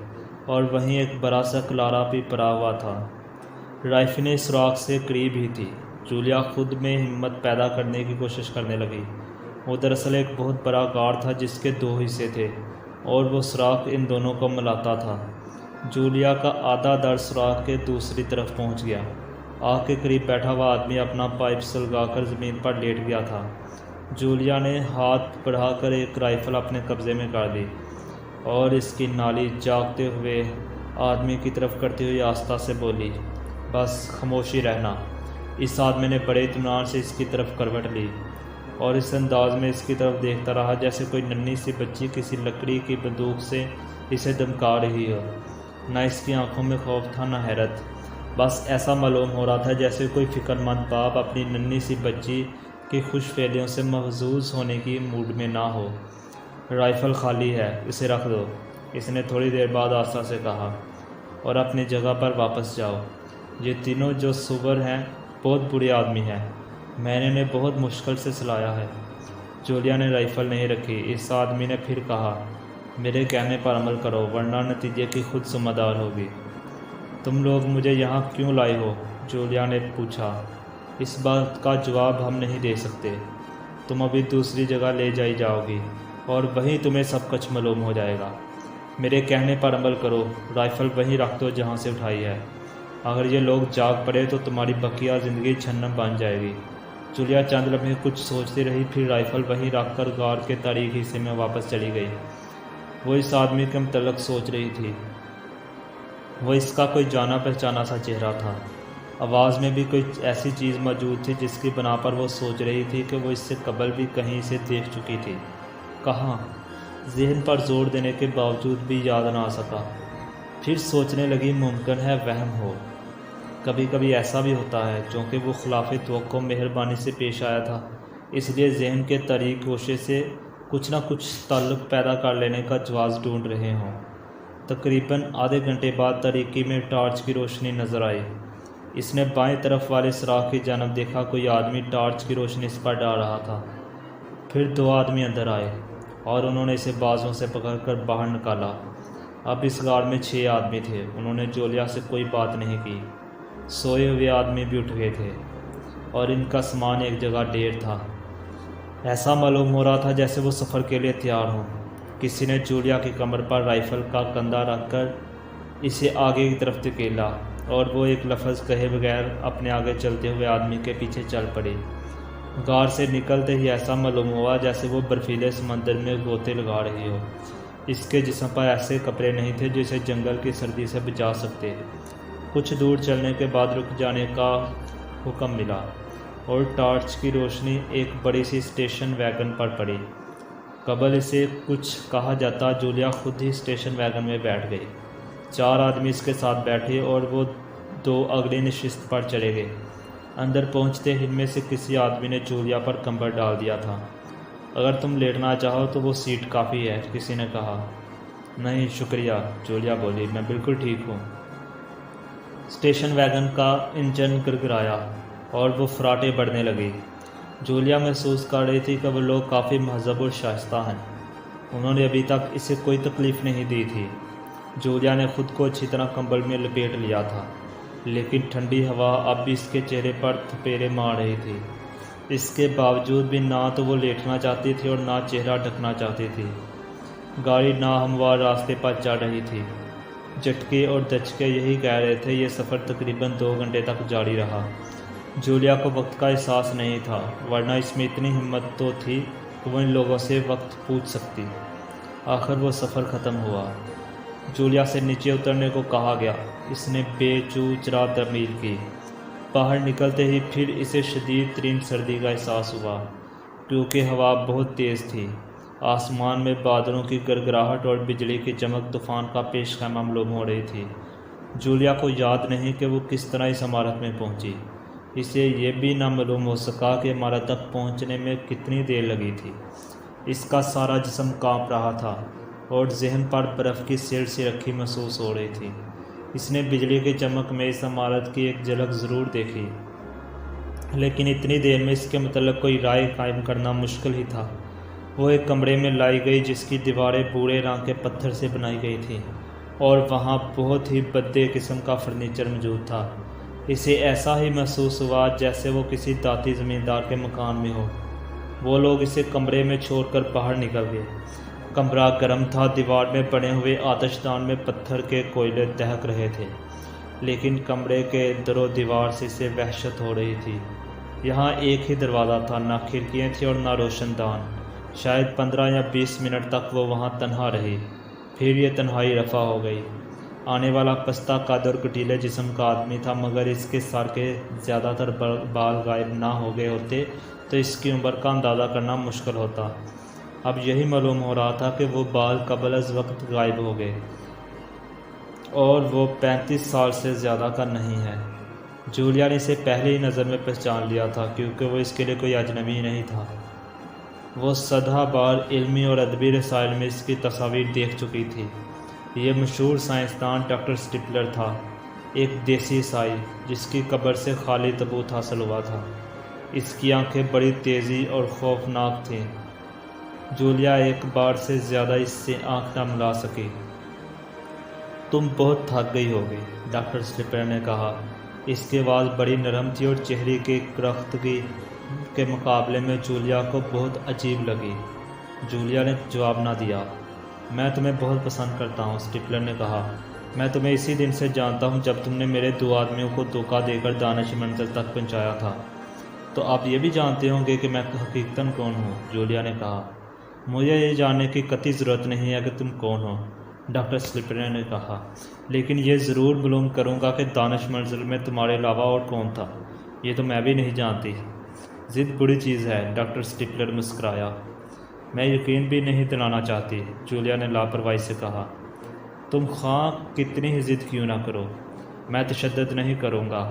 اور وہیں ایک بڑا سا کلارا بھی پڑا ہوا تھا۔ رائفلیں سوراخ سے قریب ہی تھی۔ جولیا خود میں ہمت پیدا کرنے کی کوشش کرنے لگی۔ وہ دراصل ایک بہت بڑا غار تھا جس کے 2 حصے تھے، اور وہ سوراخ ان دونوں کو ملاتا تھا۔ جولیا کا آدھا در سوراخ کے دوسری طرف پہنچ گیا۔ آگ کے قریب بیٹھا ہوا آدمی اپنا پائپ سلگا کر زمین پر لیٹ گیا تھا۔ جولیا نے ہاتھ بڑھا کر ایک رائفل اپنے قبضے میں کر لی اور اس کی نالی جاگتے ہوئے آدمی کی طرف کرتے ہوئے آہستہ سے بولی، بس خاموشی رہنا۔ اس آدمی نے بڑے اطمینان سے اس کی طرف کروٹ لی اور اس انداز میں اس کی طرف دیکھتا رہا جیسے کوئی ننھی سی بچی کسی لکڑی کی بندوق سے اسے دھمکا رہی ہو۔ نہ اس کی آنکھوں میں خوف تھا نہ حیرت، بس ایسا معلوم ہو رہا تھا جیسے کوئی فکر مند باپ اپنی ننھی سی بچی کی خوش فعلیوں سے محظوظ ہونے کی موڈ میں نہ ہو۔ رائفل خالی ہے، اسے رکھ دو، اس نے تھوڑی دیر بعد آہستہ سے کہا، اور اپنی جگہ پر واپس جاؤ۔ یہ تینوں جو سور ہیں بہت برے آدمی ہیں، میں نے انہیں بہت مشکل سے سلایا ہے۔ جولیا نے رائفل نہیں رکھی۔ اس آدمی نے پھر کہا، میرے کہنے پر عمل کرو ورنہ نتیجے کی خود ذمہ دار ہوگی۔ تم لوگ مجھے یہاں کیوں لائے ہو؟ جولیا نے پوچھا۔ اس بات کا جواب ہم نہیں دے سکتے۔ تم ابھی دوسری جگہ لے جائی جاؤ گی اور وہیں تمہیں سب کچھ معلوم ہو جائے گا۔ میرے کہنے پر عمل کرو، رائفل وہیں رکھ دو جہاں سے اٹھائی ہے۔ اگر یہ لوگ جاگ پڑے تو تمہاری بقیہ زندگی چھنم بن جائے گی۔ جولیا چند لمحے کچھ سوچتی رہی، پھر رائفل وہیں رکھ کر غار کے تاریک حصے میں واپس چلی گئی۔ وہ اس آدمی کے متعلق سوچ رہی تھی۔ وہ اس کا کوئی جانا پہچانا سا چہرہ تھا۔ آواز میں بھی کوئی ایسی چیز موجود تھی جس کی بنا پر وہ سوچ رہی تھی کہ وہ اس سے قبل بھی کہیں سے دیکھ چکی تھی۔ کہاں؟ ذہن پر زور دینے کے باوجود بھی یاد نہ آ سکا۔ پھر سوچنے لگی، ممکن ہے وہم ہو۔ کبھی کبھی ایسا بھی ہوتا ہے چونکہ وہ خلاف توقع مہربانی سے پیش آیا تھا، اس لیے ذہن کے طریق گوشے سے کچھ نہ کچھ تعلق پیدا کر لینے کا جواز ڈھونڈ رہے ہوں۔ تقریباً آدھے گھنٹے بعد تاریکی میں ٹارچ کی روشنی نظر آئی۔ اس نے بائیں طرف والے سوراخ کی جانب دیکھا، کوئی آدمی ٹارچ کی روشنی اس پر ڈال رہا تھا۔ پھر 2 آدمی اندر آئے اور انہوں نے اسے بازوں سے پکڑ کر باہر نکالا۔ اب اس غار میں 6 آدمی تھے۔ انہوں نے جولیا سے کوئی بات نہیں کی۔ سوئے ہوئے آدمی بھی اٹھ گئے تھے اور ان کا سامان ایک جگہ ڈھیر تھا۔ ایسا معلوم ہو رہا تھا جیسے وہ سفر کے لیے تیار ہوں۔ کسی نے جولیا کی کمر پر رائفل کا کندھا رکھ کر اسے آگے کی طرف دھکیلا اور وہ ایک لفظ کہے بغیر اپنے آگے چلتے ہوئے آدمی کے پیچھے چل پڑی۔ غار سے نکلتے ہی ایسا معلوم ہوا جیسے وہ برفیلے سمندر میں غوطے لگا رہی ہو۔ اس کے جسم پر ایسے کپڑے نہیں تھے جو اسے جنگل کی سردی سے بچا سکتے۔ کچھ دور چلنے کے بعد رک جانے کا حکم ملا اور ٹارچ کی روشنی ایک بڑی سی اسٹیشن ویگن پر پڑی۔ قبل اسے کچھ کہا جاتا جولیا خود ہی اسٹیشن ویگن میں بیٹھ گئی۔ 4 آدمی اس کے ساتھ بیٹھے اور وہ 2 اگلی نشست پر چلے گئے۔ اندر پہنچتے ہی ان میں سے کسی آدمی نے جولیا پر کمبل ڈال دیا تھا۔ اگر تم لیٹنا چاہو تو وہ سیٹ کافی ہے، کسی نے کہا۔ نہیں شکریہ، جولیا بولی، میں بالکل ٹھیک ہوں۔ اسٹیشن ویگن کا انجن گرگرایا اور وہ فراٹیں بڑھنے لگی۔ جولیا محسوس کر رہی تھی کہ وہ لوگ کافی مہذب اور شائستہ ہیں۔ انہوں نے ابھی تک اسے کوئی تکلیف نہیں دی تھی۔ جولیا نے خود کو اچھی طرح کمبل میں لپیٹ لیا تھا، لیکن ٹھنڈی ہوا اب بھی اس کے چہرے پر تھپیڑے مار رہی تھی۔ اس کے باوجود بھی نہ تو وہ لیٹنا چاہتی تھی اور نہ چہرہ ڈھکنا چاہتی تھی۔ گاڑی ناہموار راستے پر چل رہی تھی۔ جھٹکے اور دھچکے یہی کہہ رہے تھے۔ یہ سفر تقریباً 2 گھنٹے تک جاری رہا۔ جولیا کو وقت کا احساس نہیں تھا، ورنہ اس میں اتنی ہمت تو تھی کہ وہ ان لوگوں سے وقت پوچھ سکتی۔ آخر وہ سفر ختم ہوا۔ جولیا سے نیچے اترنے کو کہا گیا۔ اس نے بے چوچرا تعمیل کی۔ باہر نکلتے ہی پھر اسے شدید ترین سردی کا احساس ہوا، کیونکہ ہوا بہت تیز تھی۔ آسمان میں بادلوں کی گڑگڑاہٹ اور بجلی کی چمک طوفان کا پیش خیمہ معلوم ہو رہی تھی۔ جولیا کو یاد نہیں کہ وہ کس طرح اس عمارت میں پہنچی۔ اسے یہ بھی نہ معلوم ہو سکا کہ عمارت تک پہنچنے میں کتنی دیر لگی تھی۔ اس کا سارا جسم کانپ رہا تھا اور ذہن پر برف کی سیل سی رکھی محسوس ہو رہی تھی۔ اس نے بجلی کی چمک میں اس عمارت کی ایک جھلک ضرور دیکھی، لیکن اتنی دیر میں اس کے متعلق کوئی رائے قائم کرنا مشکل ہی تھا۔ وہ ایک کمرے میں لائی گئی جس کی دیواریں بھورے رنگ کے پتھر سے بنائی گئی تھیں اور وہاں بہت ہی بھدے قسم کا فرنیچر موجود تھا۔ اسے ایسا ہی محسوس ہوا جیسے وہ کسی داتی زمیندار کے مکان میں ہو۔ وہ لوگ اسے کمرے میں چھوڑ کر باہر نکل گئے۔ کمرہ گرم تھا۔ دیوار میں بنے ہوئے آتش دان میں پتھر کے کوئلے دہک رہے تھے، لیکن کمرے کے در و دیوار سے اسے وحشت ہو رہی تھی۔ یہاں ایک ہی دروازہ تھا، نہ کھڑکیاں تھیں اور نہ روشن دان۔ شاید 15 یا 20 منٹ تک وہ وہاں تنہا رہی، پھر یہ تنہائی رفع ہو گئی۔ آنے والا پستہ قد اور کٹیلے جسم کا آدمی تھا، مگر اس کے سر کے زیادہ تر بال غائب نہ ہو گئے ہوتے تو اس کی عمر کا اندازہ کرنا مشکل ہوتا۔ اب یہی معلوم ہو رہا تھا کہ وہ بال قبل از وقت غائب ہو گئے اور وہ 35 سال سے زیادہ کا نہیں ہے۔ جولیا نے اسے پہلے ہی نظر میں پہچان لیا تھا، کیونکہ وہ اس کے لیے کوئی اجنبی نہیں تھا۔ وہ صدہ بار علمی اور ادبی رسائل میں اس کی تصاویر دیکھ چکی تھی۔ یہ مشہور سائنسدان ڈاکٹر سٹپلر تھا، ایک دیسی عیسائی جس کی قبر سے خالی تابوت حاصل ہوا تھا۔ اس کی آنکھیں بڑی تیزی اور خوفناک تھیں۔ جولیا ایک بار سے زیادہ اس سے آنکھ نہ ملا سکی۔ تم بہت تھک گئی ہوگی، ڈاکٹر سٹپلر نے کہا۔ اس کی آواز بڑی نرم تھی اور چہرے کی کرختگی کے مقابلے میں جولیا کو بہت عجیب لگی۔ جولیا نے جواب نہ دیا۔ میں تمہیں بہت پسند کرتا ہوں، سٹپلر نے کہا۔ میں تمہیں اسی دن سے جانتا ہوں جب تم نے میرے 2 آدمیوں کو دھوکہ دے کر دانش منزل تک پہنچایا تھا۔ تو آپ یہ بھی جانتے ہوں گے کہ میں حقیقتاً کون ہوں، جولیا نے کہا۔ مجھے یہ جاننے کی قطعی ضرورت نہیں ہے کہ تم کون ہو، ڈاکٹر سٹپلر نے کہا، لیکن یہ ضرور معلوم کروں گا کہ دانش منزل میں تمہارے علاوہ اور کون تھا۔ یہ تو میں بھی نہیں جانتی۔ ضد بری چیز ہے، ڈاکٹر سٹپلر مسکرایا۔ میں یقین بھی نہیں دلانا چاہتی، جولیا نے لاپرواہی سے کہا۔ تم خواہ کتنی ہی ضد کیوں نہ کرو، میں تشدد نہیں کروں گا۔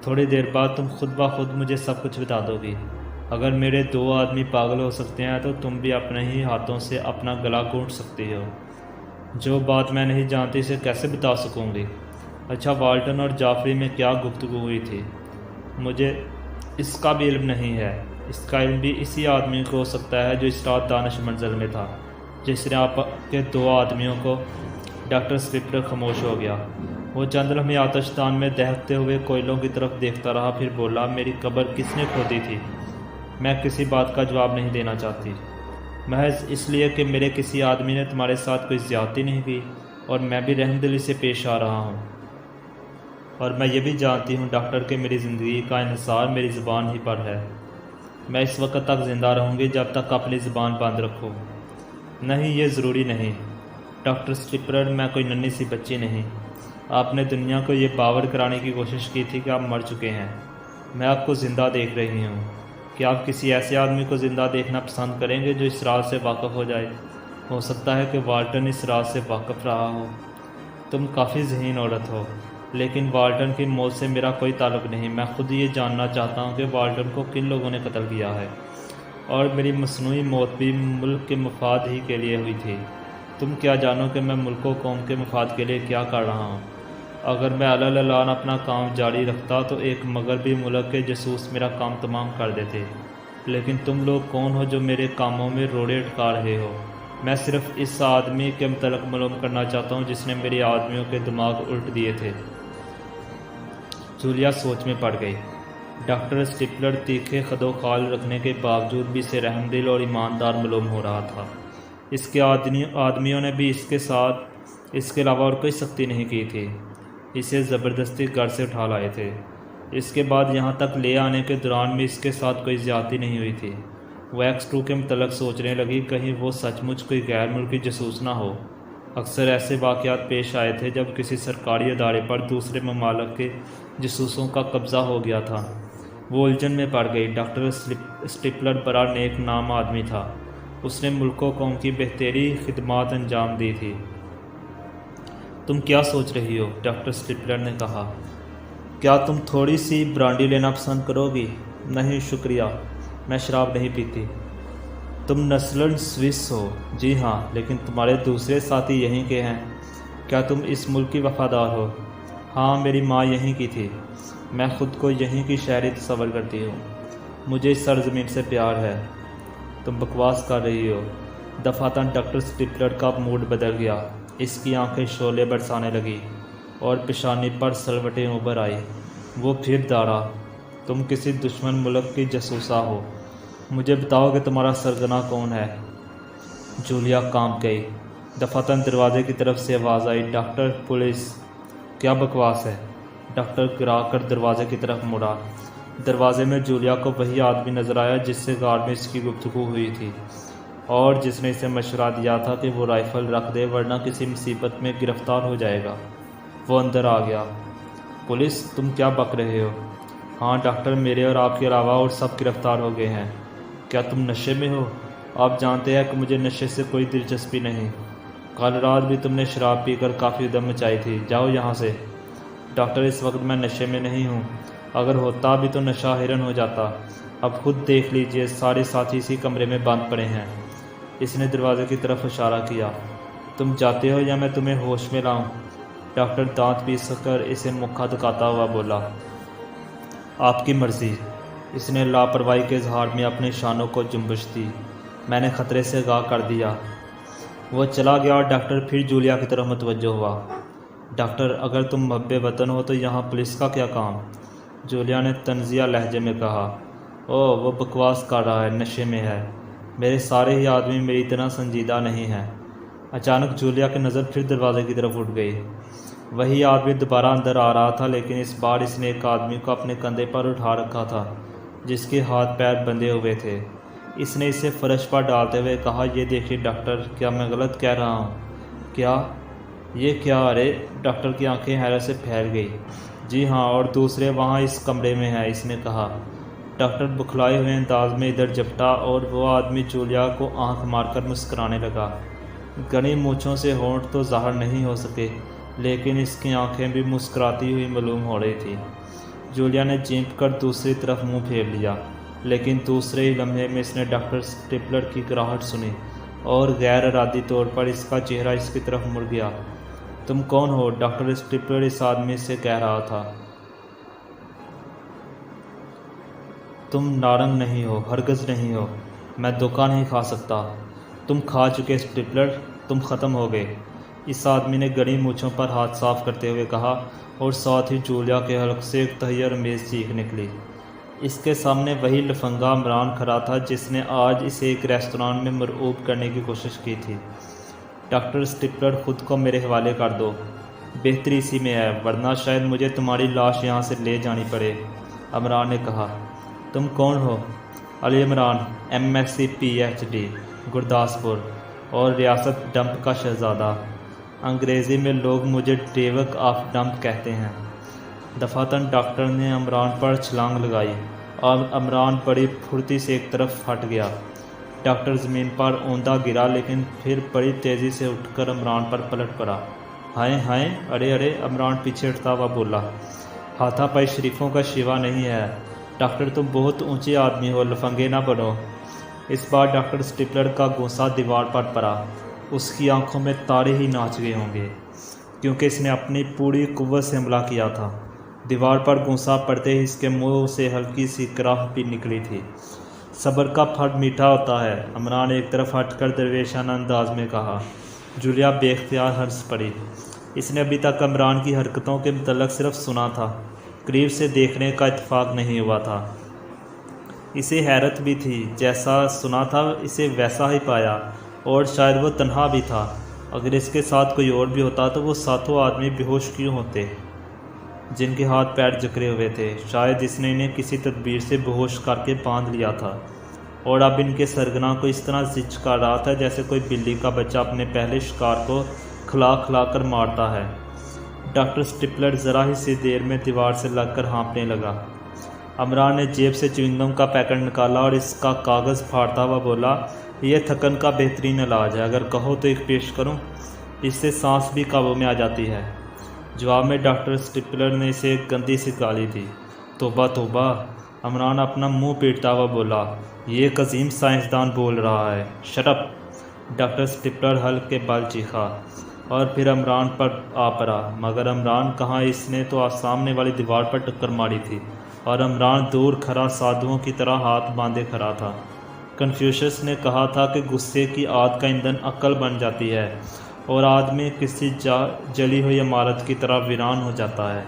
تھوڑی دیر بعد تم خود بخود مجھے سب کچھ بتا دو گی۔ اگر میرے 2 آدمی پاگل ہو سکتے ہیں تو تم بھی اپنے ہی ہاتھوں سے اپنا گلا گھونٹ سکتی ہو۔ جو بات میں نہیں جانتی اسے کیسے بتا سکوں گی؟ اچھا، والٹن اور جعفری میں کیا گفتگو ہوئی تھی؟ مجھے اس کا بھی علم نہیں ہے۔ اس کا علم بھی اسی آدمی کو ہو سکتا ہے جو اس رات دانش منزل میں تھا، جس نے آپ کے 2 آدمیوں کو۔ ڈاکٹر سلپلر خاموش ہو گیا۔ وہ چند لمحے آتش دان میں دہکتے ہوئے کوئلوں کی طرف دیکھتا رہا، پھر بولا، میری قبر کس نے کھودی تھی؟ میں کسی بات کا جواب نہیں دینا چاہتی، محض اس لیے کہ میرے کسی آدمی نے تمہارے ساتھ کوئی زیادتی نہیں کی، اور میں بھی رحم دلی سے پیش آ رہا ہوں۔ اور میں یہ بھی جانتی ہوں ڈاکٹر کہ میری زندگی کا انحصار میری زبان ہی پر ہے۔ میں اس وقت تک زندہ رہوں گی جب تک اپنی زبان بند رکھو۔ نہیں، یہ ضروری نہیں ڈاکٹر سلپلر، میں کوئی ننھی سی بچی نہیں۔ آپ نے دنیا کو یہ باور کرانے کی کوشش کی تھی کہ آپ مر چکے ہیں۔ میں آپ کو زندہ دیکھ رہی ہوں۔ کیا آپ کسی ایسے آدمی کو زندہ دیکھنا پسند کریں گے جو اس راز سے واقف ہو جائے؟ ہو سکتا ہے کہ والٹن اس راز سے واقف رہا ہو۔ تم کافی ذہین عورت ہو، لیکن والٹن کی موت سے میرا کوئی تعلق نہیں۔ میں خود یہ جاننا چاہتا ہوں کہ والٹن کو کن لوگوں نے قتل کیا ہے، اور میری مصنوعی موت بھی ملک کے مفاد ہی کے لیے ہوئی تھی۔ تم کیا جانو کہ میں ملک و قوم کے مفاد کے لیے کیا کر رہا ہوں؟ اگر میں علی اعلان اپنا کام جاری رکھتا تو ایک مغربی ملک کے جاسوس میرا کام تمام کر دیتے، لیکن تم لوگ کون ہو جو میرے کاموں میں روڑے اٹکا رہے ہو؟ میں صرف اس آدمی کے متعلق معلوم کرنا چاہتا ہوں جس نے میرے آدمیوں کے دماغ الٹ دیے تھے۔ جولیا سوچ میں پڑ گئی۔ ڈاکٹر سلپلر تیکھے خد و خال رکھنے کے باوجود بھی اسے رحم دل اور ایماندار معلوم ہو رہا تھا۔ اس کے آدمیوں نے بھی اس کے ساتھ اس کے علاوہ اور کوئی سختی نہیں کی تھی۔ اسے زبردستی گھر سے اٹھا لائے تھے۔ اس کے بعد یہاں تک لے آنے کے دوران بھی اس کے ساتھ کوئی زیادتی نہیں ہوئی تھی۔ وہ ایکس 2 کے متعلق سوچنے لگی، کہیں وہ سچ مچ کوئی غیر ملکی جاسوس نہ ہو۔ اکثر ایسے واقعات پیش آئے تھے جب کسی سرکاری ادارے پر دوسرے ممالک کے جاسوسوں کا قبضہ ہو گیا تھا۔ وہ الجھن میں پڑ گئی۔ ڈاکٹر سلپلر بڑا نیک نام آدمی تھا۔ اس نے ملک و قوم کی بہتری خدمات انجام دی تھی۔ تم کیا سوچ رہی ہو؟ ڈاکٹر سلپلر نے کہا۔ کیا تم تھوڑی سی برانڈی لینا پسند کرو گی؟ نہیں شکریہ، میں شراب نہیں پیتی۔ تم نسلاً سوئس ہو؟ جی ہاں، لیکن تمہارے دوسرے ساتھی یہیں کے ہیں۔ کیا تم اس ملک کی وفادار ہو؟ ہاں، میری ماں یہیں کی تھی۔ میں خود کو یہیں کی شہری تصور کرتی ہوں۔ مجھے اس سرزمین سے پیار ہے۔ تم بکواس کر رہی ہو۔ دفعتاً ڈاکٹر سلپلر کا موڈ بدل گیا۔ اس کی آنکھیں شعلے برسانے لگیں اور پیشانی پر سلوٹیں ابھر آئی۔ وہ پھر داڑا، تم کسی دشمن ملک کی جاسوسا ہو۔ مجھے بتاؤ کہ تمہارا سرغنہ کون ہے؟ جولیا کانپ گئی۔ دفعتاً دروازے کی طرف سے آواز آئی، ڈاکٹر، پولیس۔ کیا بکواس ہے؟ ڈاکٹر گرا کر دروازے کی طرف مڑا۔ دروازے میں جولیا کو وہی آدمی نظر آیا جس سے غار میں اس کی گفتگو ہوئی تھی، اور جس نے اسے مشورہ دیا تھا کہ وہ رائفل رکھ دے ورنہ کسی مصیبت میں گرفتار ہو جائے گا۔ وہ اندر آ گیا۔ پولیس؟ تم کیا بک رہے ہو؟ ہاں ڈاکٹر، میرے اور آپ کے علاوہ اور سب گرفتار ہو گئے ہیں۔ کیا تم نشے میں ہو؟ آپ جانتے ہیں کہ مجھے نشے سے کوئی دلچسپی نہیں۔ کل رات بھی تم نے شراب پی کر کافی ادھم مچائی تھی۔ جاؤ یہاں سے۔ ڈاکٹر، اس وقت میں نشے میں نہیں ہوں۔ اگر ہوتا بھی تو نشہ ہرن ہو جاتا۔ اب خود دیکھ لیجئے، سارے ساتھی اسی کمرے میں بند پڑے ہیں۔ اس نے دروازے کی طرف اشارہ کیا۔ تم جاتے ہو یا میں تمہیں ہوش میں لاؤں؟ ڈاکٹر دانت پیس کر اسے مکھا دکھاتا ہوا بولا۔ آپ کی مرضی۔ اس نے لاپرواہی کے اظہار میں اپنے شانوں کو جنبش دی۔ میں نے خطرے سے آگاہ کر دیا۔ وہ چلا گیا اور ڈاکٹر پھر جولیا کی طرف متوجہ ہوا۔ ڈاکٹر، اگر تم محب وطن ہو تو یہاں پولیس کا کیا کام؟ جولیا نے طنزیہ لہجے میں کہا۔ اوہ، وہ بکواس کر رہا ہے، نشے میں ہے۔ میرے سارے ہی آدمی میری طرح سنجیدہ نہیں ہیں۔ اچانک جولیا کی نظر پھر دروازے کی طرف اٹھ گئی۔ وہی آدمی دوبارہ اندر آ رہا تھا، لیکن اس بار اس نے ایک آدمی کو اپنے کندھے پر اٹھا رکھا تھا جس کے ہاتھ پیر بندھے ہوئے تھے۔ اس نے اسے فرش پر ڈالتے ہوئے کہا، یہ دیکھیے ڈاکٹر، کیا میں غلط کہہ رہا ہوں؟ کیا؟ یہ کیا؟ ارے! ڈاکٹر کی آنکھیں حیرت سے پھیل گئی۔ جی ہاں، اور دوسرے وہاں اس کمرے میں ہیں، اس نے کہا۔ ڈاکٹر بکھلائے ہوئے انداز میں ادھر جھپٹا اور وہ آدمی جولیا کو آنکھ مار کر مسکرانے لگا۔ گھنی مونچھوں سے ہونٹ تو ظاہر نہیں ہو سکے، لیکن اس کی آنکھیں بھی مسکراتی ہوئی معلوم ہو رہی تھی۔ جولیا نے چینپ کر دوسری طرف منہ پھیر لیا، لیکن دوسرے ہی لمحے میں اس نے ڈاکٹر اسٹپلر کی گراہٹ سنی اور غیر ارادی طور پر اس کا چہرہ اس کی طرف مڑ گیا۔ تم کون ہو؟ ڈاکٹر اسٹپلر اس آدمی سے کہہ رہا تھا۔ تم نارنگ نہیں ہو، ہرگز نہیں ہو، میں دھوکہ نہیں کھا سکتا۔ تم کھا چکے اسٹپلر، تم ختم ہو گئے، اس آدمی نے گڑی مونچھوں پر ہاتھ صاف کرتے ہوئے کہا، اور ساتھ ہی جولیا کے حلق سے ایک تحیر امیز چیخ نکلی۔ اس کے سامنے وہی لفنگا عمران کھڑا تھا جس نے آج اسے ایک ریستوران میں مرعوب کرنے کی کوشش کی تھی۔ ڈاکٹر اسٹپلر، خود کو میرے حوالے کر دو، بہتری اسی میں ہے، ورنہ شاید مجھے تمہاری لاش یہاں سے لے جانی پڑے، عمران نے کہا۔ تم کون ہو؟ علی عمران، MSc PhD، گرداسپور اور ریاست ڈمپ کا شہزادہ۔ انگریزی میں لوگ مجھے ڈیوک آف ڈمپ کہتے ہیں۔ دفعتاً ڈاکٹر نے عمران پر چھلانگ لگائی اور عمران بڑی پھرتی سے ایک طرف ہٹ گیا۔ ڈاکٹر زمین پر اوندا گرا، لیکن پھر بڑی تیزی سے اٹھ کر عمران پر پلٹ پڑا۔ ہائے ہائے، ارے ارے، عمران پیچھے ہٹتا ہوا بولا۔ ہاتھا پائی شریفوں کا شیوا نہیں ہے، ڈاکٹر تم بہت اونچے آدمی ہو، لفنگے نہ بنو۔ اس بار ڈاکٹر اسٹپلر کا گونسا دیوار پر پڑا۔ اس کی آنکھوں میں تارے ہی ناچ گئے ہوں گے، کیونکہ اس نے اپنی پوری قوت سے حملہ کیا تھا۔ دیوار پر گونسا پڑتے ہی اس کے منہ سے ہلکی سی کراہٹ بھی نکلی تھی۔ صبر کا پھل میٹھا ہوتا ہے، عمران ایک طرف ہٹ کر درویشانہ انداز میں کہا۔ جولیا بے اختیار ہنس پڑی۔ اس نے ابھی تک عمران کی حرکتوں کے متعلق صرف سنا تھا، قریب سے دیکھنے کا اتفاق نہیں ہوا تھا۔ اسے حیرت بھی تھی، جیسا سنا تھا اسے ویسا ہی پایا، اور شاید وہ تنہا بھی تھا۔ اگر اس کے ساتھ کوئی اور بھی ہوتا تو وہ ساتوں آدمی بے ہوش کیوں ہوتے جن کے ہاتھ پیر جکڑے ہوئے تھے؟ شاید اس نے انہیں کسی تدبیر سے بے ہوش کر کے باندھ لیا تھا، اور اب ان کے سرگنا کو اس طرح زچ کر رہا تھا جیسے کوئی بلی کا بچہ اپنے پہلے شکار کو کھلا کھلا کر مارتا ہے۔ ڈاکٹر اسٹپلر ذرا ہی سی دیر میں دیوار سے لگ کر ہانپنے لگا۔ عمران نے جیب سے چوئنگم کا پیکٹ نکالا اور اس کا کاغذ پھاڑتا ہوا بولا، یہ تھکن کا بہترین علاج ہے، اگر کہو تو ایک پیش کروں، اس سے سانس بھی قابو میں آ جاتی ہے۔ جواب میں ڈاکٹر اسٹپلر نے اسے ایک گندی سی گالی دی۔ توبہ توبہ، عمران اپنا منہ پیٹتا ہوا بولا، یہ ایک عظیم سائنسدان بول رہا ہے، شٹ اپ۔ ڈاکٹر اسٹپلر حلق کے بل چیخا اور پھر عمران پر آ پڑا، مگر عمران کہاں، اس نے تو سامنے والی دیوار پر ٹکر ماری تھی، اور عمران دور کھڑا سادھوؤں کی طرح ہاتھ باندھے کھڑا تھا۔ کنفیوشس نے کہا تھا کہ غصے کی آگ کا ایندھن عقل بن جاتی ہے، اور آدمی کسی جلی ہوئی عمارت کی طرح ویران ہو جاتا ہے،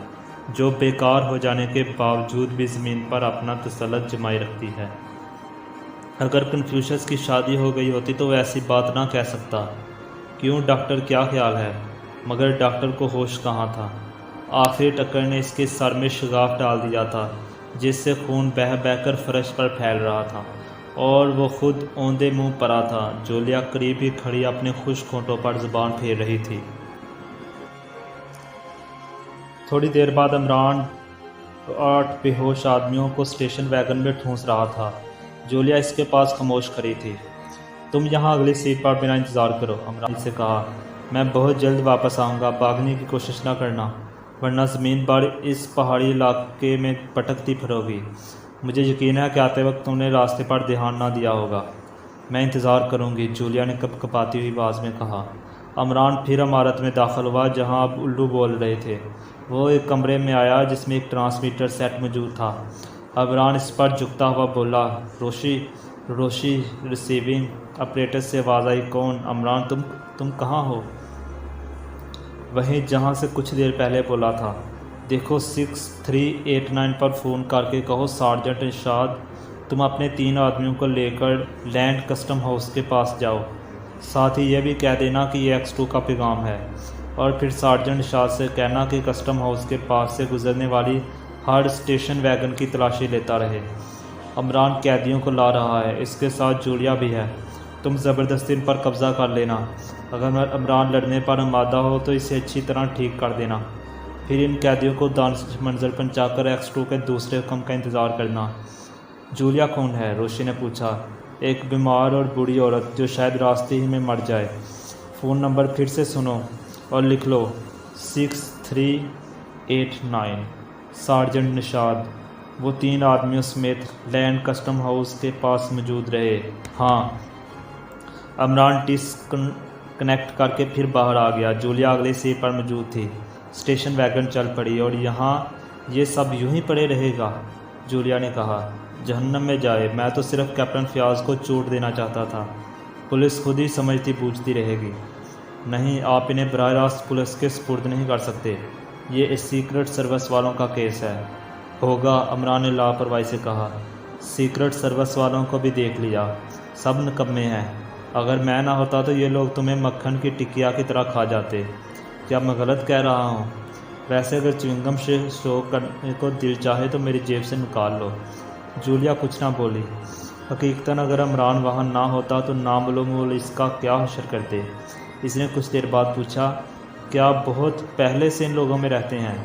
جو بیکار ہو جانے کے باوجود بھی زمین پر اپنا تسلط جمائے رکھتی ہے۔ اگر کنفیوشس کی شادی ہو گئی ہوتی تو وہ ایسی بات نہ کہہ سکتا۔ کیوں ڈاکٹر، کیا خیال ہے؟ مگر ڈاکٹر کو ہوش کہاں تھا؟ آخری ٹکر نے اس کے سر میں شگاف ڈال دیا تھا، جس سے خون بہہ بہہ کر فرش پر پھیل رہا تھا، اور وہ خود اوندے منہ پڑا تھا۔ جولیا قریب ہی کھڑی اپنے خشک ہونٹوں پر زبان پھیر رہی تھی۔ تھوڑی دیر بعد عمران 8 بے ہوش آدمیوں کو اسٹیشن ویگن میں ٹھونس رہا تھا۔ جولیا اس کے پاس خاموش کھڑی تھی۔ تم یہاں اگلی سیٹ پر بنا انتظار کرو، عمران سے کہا، میں بہت جلد واپس آؤں گا، بھاگنے کی کوشش نہ کرنا، ورنہ زمین پر اس پہاڑی علاقے میں پٹکتی پھرو گی۔ مجھے یقین ہے کہ آتے وقت تم نے راستے پر دھیان نہ دیا ہوگا۔ میں انتظار کروں گی، جولیا نے کپ کپاتی ہوئی آواز میں کہا۔ عمران پھر عمارت میں داخل ہوا جہاں اب الو بول رہے تھے۔ وہ ایک کمرے میں آیا جس میں ایک ٹرانسمیٹر سیٹ موجود تھا۔ عمران اس پر جھکتا ہوا بولا، روشی ریسیونگ آپریٹر سے آواز آئی، کون؟ عمران، تم کہاں ہو؟ وہیں جہاں سے کچھ دیر پہلے بولا تھا۔ دیکھو 6389 پر فون کر کے کہو سارجنٹ ارشاد تم اپنے 3 آدمیوں کو لے کر لینڈ کسٹم ہاؤس کے پاس جاؤ، ساتھ ہی یہ بھی کہہ دینا کہ یہ X2 کا پیغام ہے، اور پھر سارجنٹ ارشاد سے کہنا کہ کسٹم ہاؤس کے پاس سے گزرنے والی ہر اسٹیشن ویگن کی تلاشی لیتا رہے۔ عمران قیدیوں کو لا رہا ہے، اس کے ساتھ جولیا بھی ہے، تم زبردستی ان پر قبضہ کر لینا، اگر عمران لڑنے پر آمادہ ہو تو اسے اچھی طرح ٹھیک کر دینا، پھر ان قیدیوں کو دانش منزل پہنچا کر X2 کے دوسرے حکم کا انتظار کرنا۔ جولیا کون ہے؟ روشی نے پوچھا۔ ایک بیمار اور بوڑھی عورت جو شاید راستے ہی میں مر جائے۔ فون نمبر پھر سے سنو اور لکھ لو، 6389 سارجنٹ نشاد وہ 3 آدمیوں سمیت لینڈ کسٹم ہاؤس کے پاس موجود رہے۔ ہاں، عمران ٹیس کنیکٹ کر کے پھر باہر آ گیا۔ جولیا اگلی سیٹ پر موجود تھی۔ اسٹیشن ویگن چل پڑی۔ اور یہاں یہ سب یوں ہی پڑے رہے گا؟ جولیا نے کہا۔ جہنم میں جائے، میں تو صرف کیپٹن فیاض کو چوٹ دینا چاہتا تھا۔ پولیس خود ہی سمجھتی بوجھتی رہے گی۔ نہیں، آپ انہیں براہ راست پولیس کے سپرد نہیں کر سکتے۔ یہ سیکرٹ سروس والوں کا کیس ہے۔ ہوگا، عمران نے لاپرواہی سے کہا۔ سیکرٹ سروس والوں کو بھی دیکھ لیا، سب نکمے ہیں۔ اگر میں نہ ہوتا تو یہ لوگ تمہیں مکھن کی ٹکیا کی طرح کھا جاتے۔ کیا میں غلط کہہ رہا ہوں؟ ویسے اگر چوئنگم سے شو کرنے کو دل چاہے تو میری جیب سے نکال لو۔ جولیا کچھ نہ بولی۔ حقیقتاً اگر عمران وہاں نہ ہوتا تو نامعلوم وہ اس کا کیا حشر کرتے۔ اس نے کچھ دیر بعد پوچھا، کیا بہت پہلے سے ان لوگوں میں رہتے ہیں؟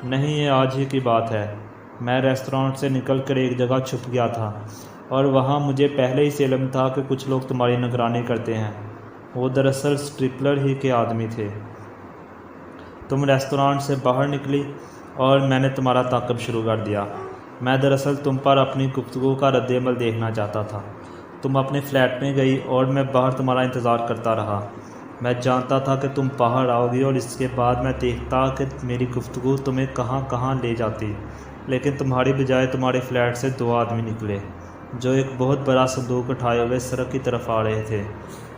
نہیں، یہ آج ہی کی بات ہے۔ میں ریستوران سے نکل کر ایک جگہ چھپ گیا تھا اور وہاں مجھے پہلے ہی سے علم تھا کہ کچھ لوگ تمہاری نگرانی کرتے ہیں۔ وہ دراصل اسٹریپلر ہی کے آدمی تھے۔ تم ریستوران سے باہر نکلی اور میں نے تمہارا تعاقب شروع کر دیا۔ میں دراصل تم پر اپنی گفتگو کا رد عمل دیکھنا چاہتا تھا۔ تم اپنے فلیٹ میں گئی اور میں باہر تمہارا انتظار کرتا رہا۔ میں جانتا تھا کہ تم باہر آؤ گی اور اس کے بعد میں دیکھتا کہ میری گفتگو تمہیں کہاں کہاں لے جاتی، لیکن تمہاری بجائے تمہارے فلیٹ سے 2 آدمی نکلے جو ایک بہت بڑا صندوق اٹھائے ہوئے سڑک کی طرف آ رہے تھے۔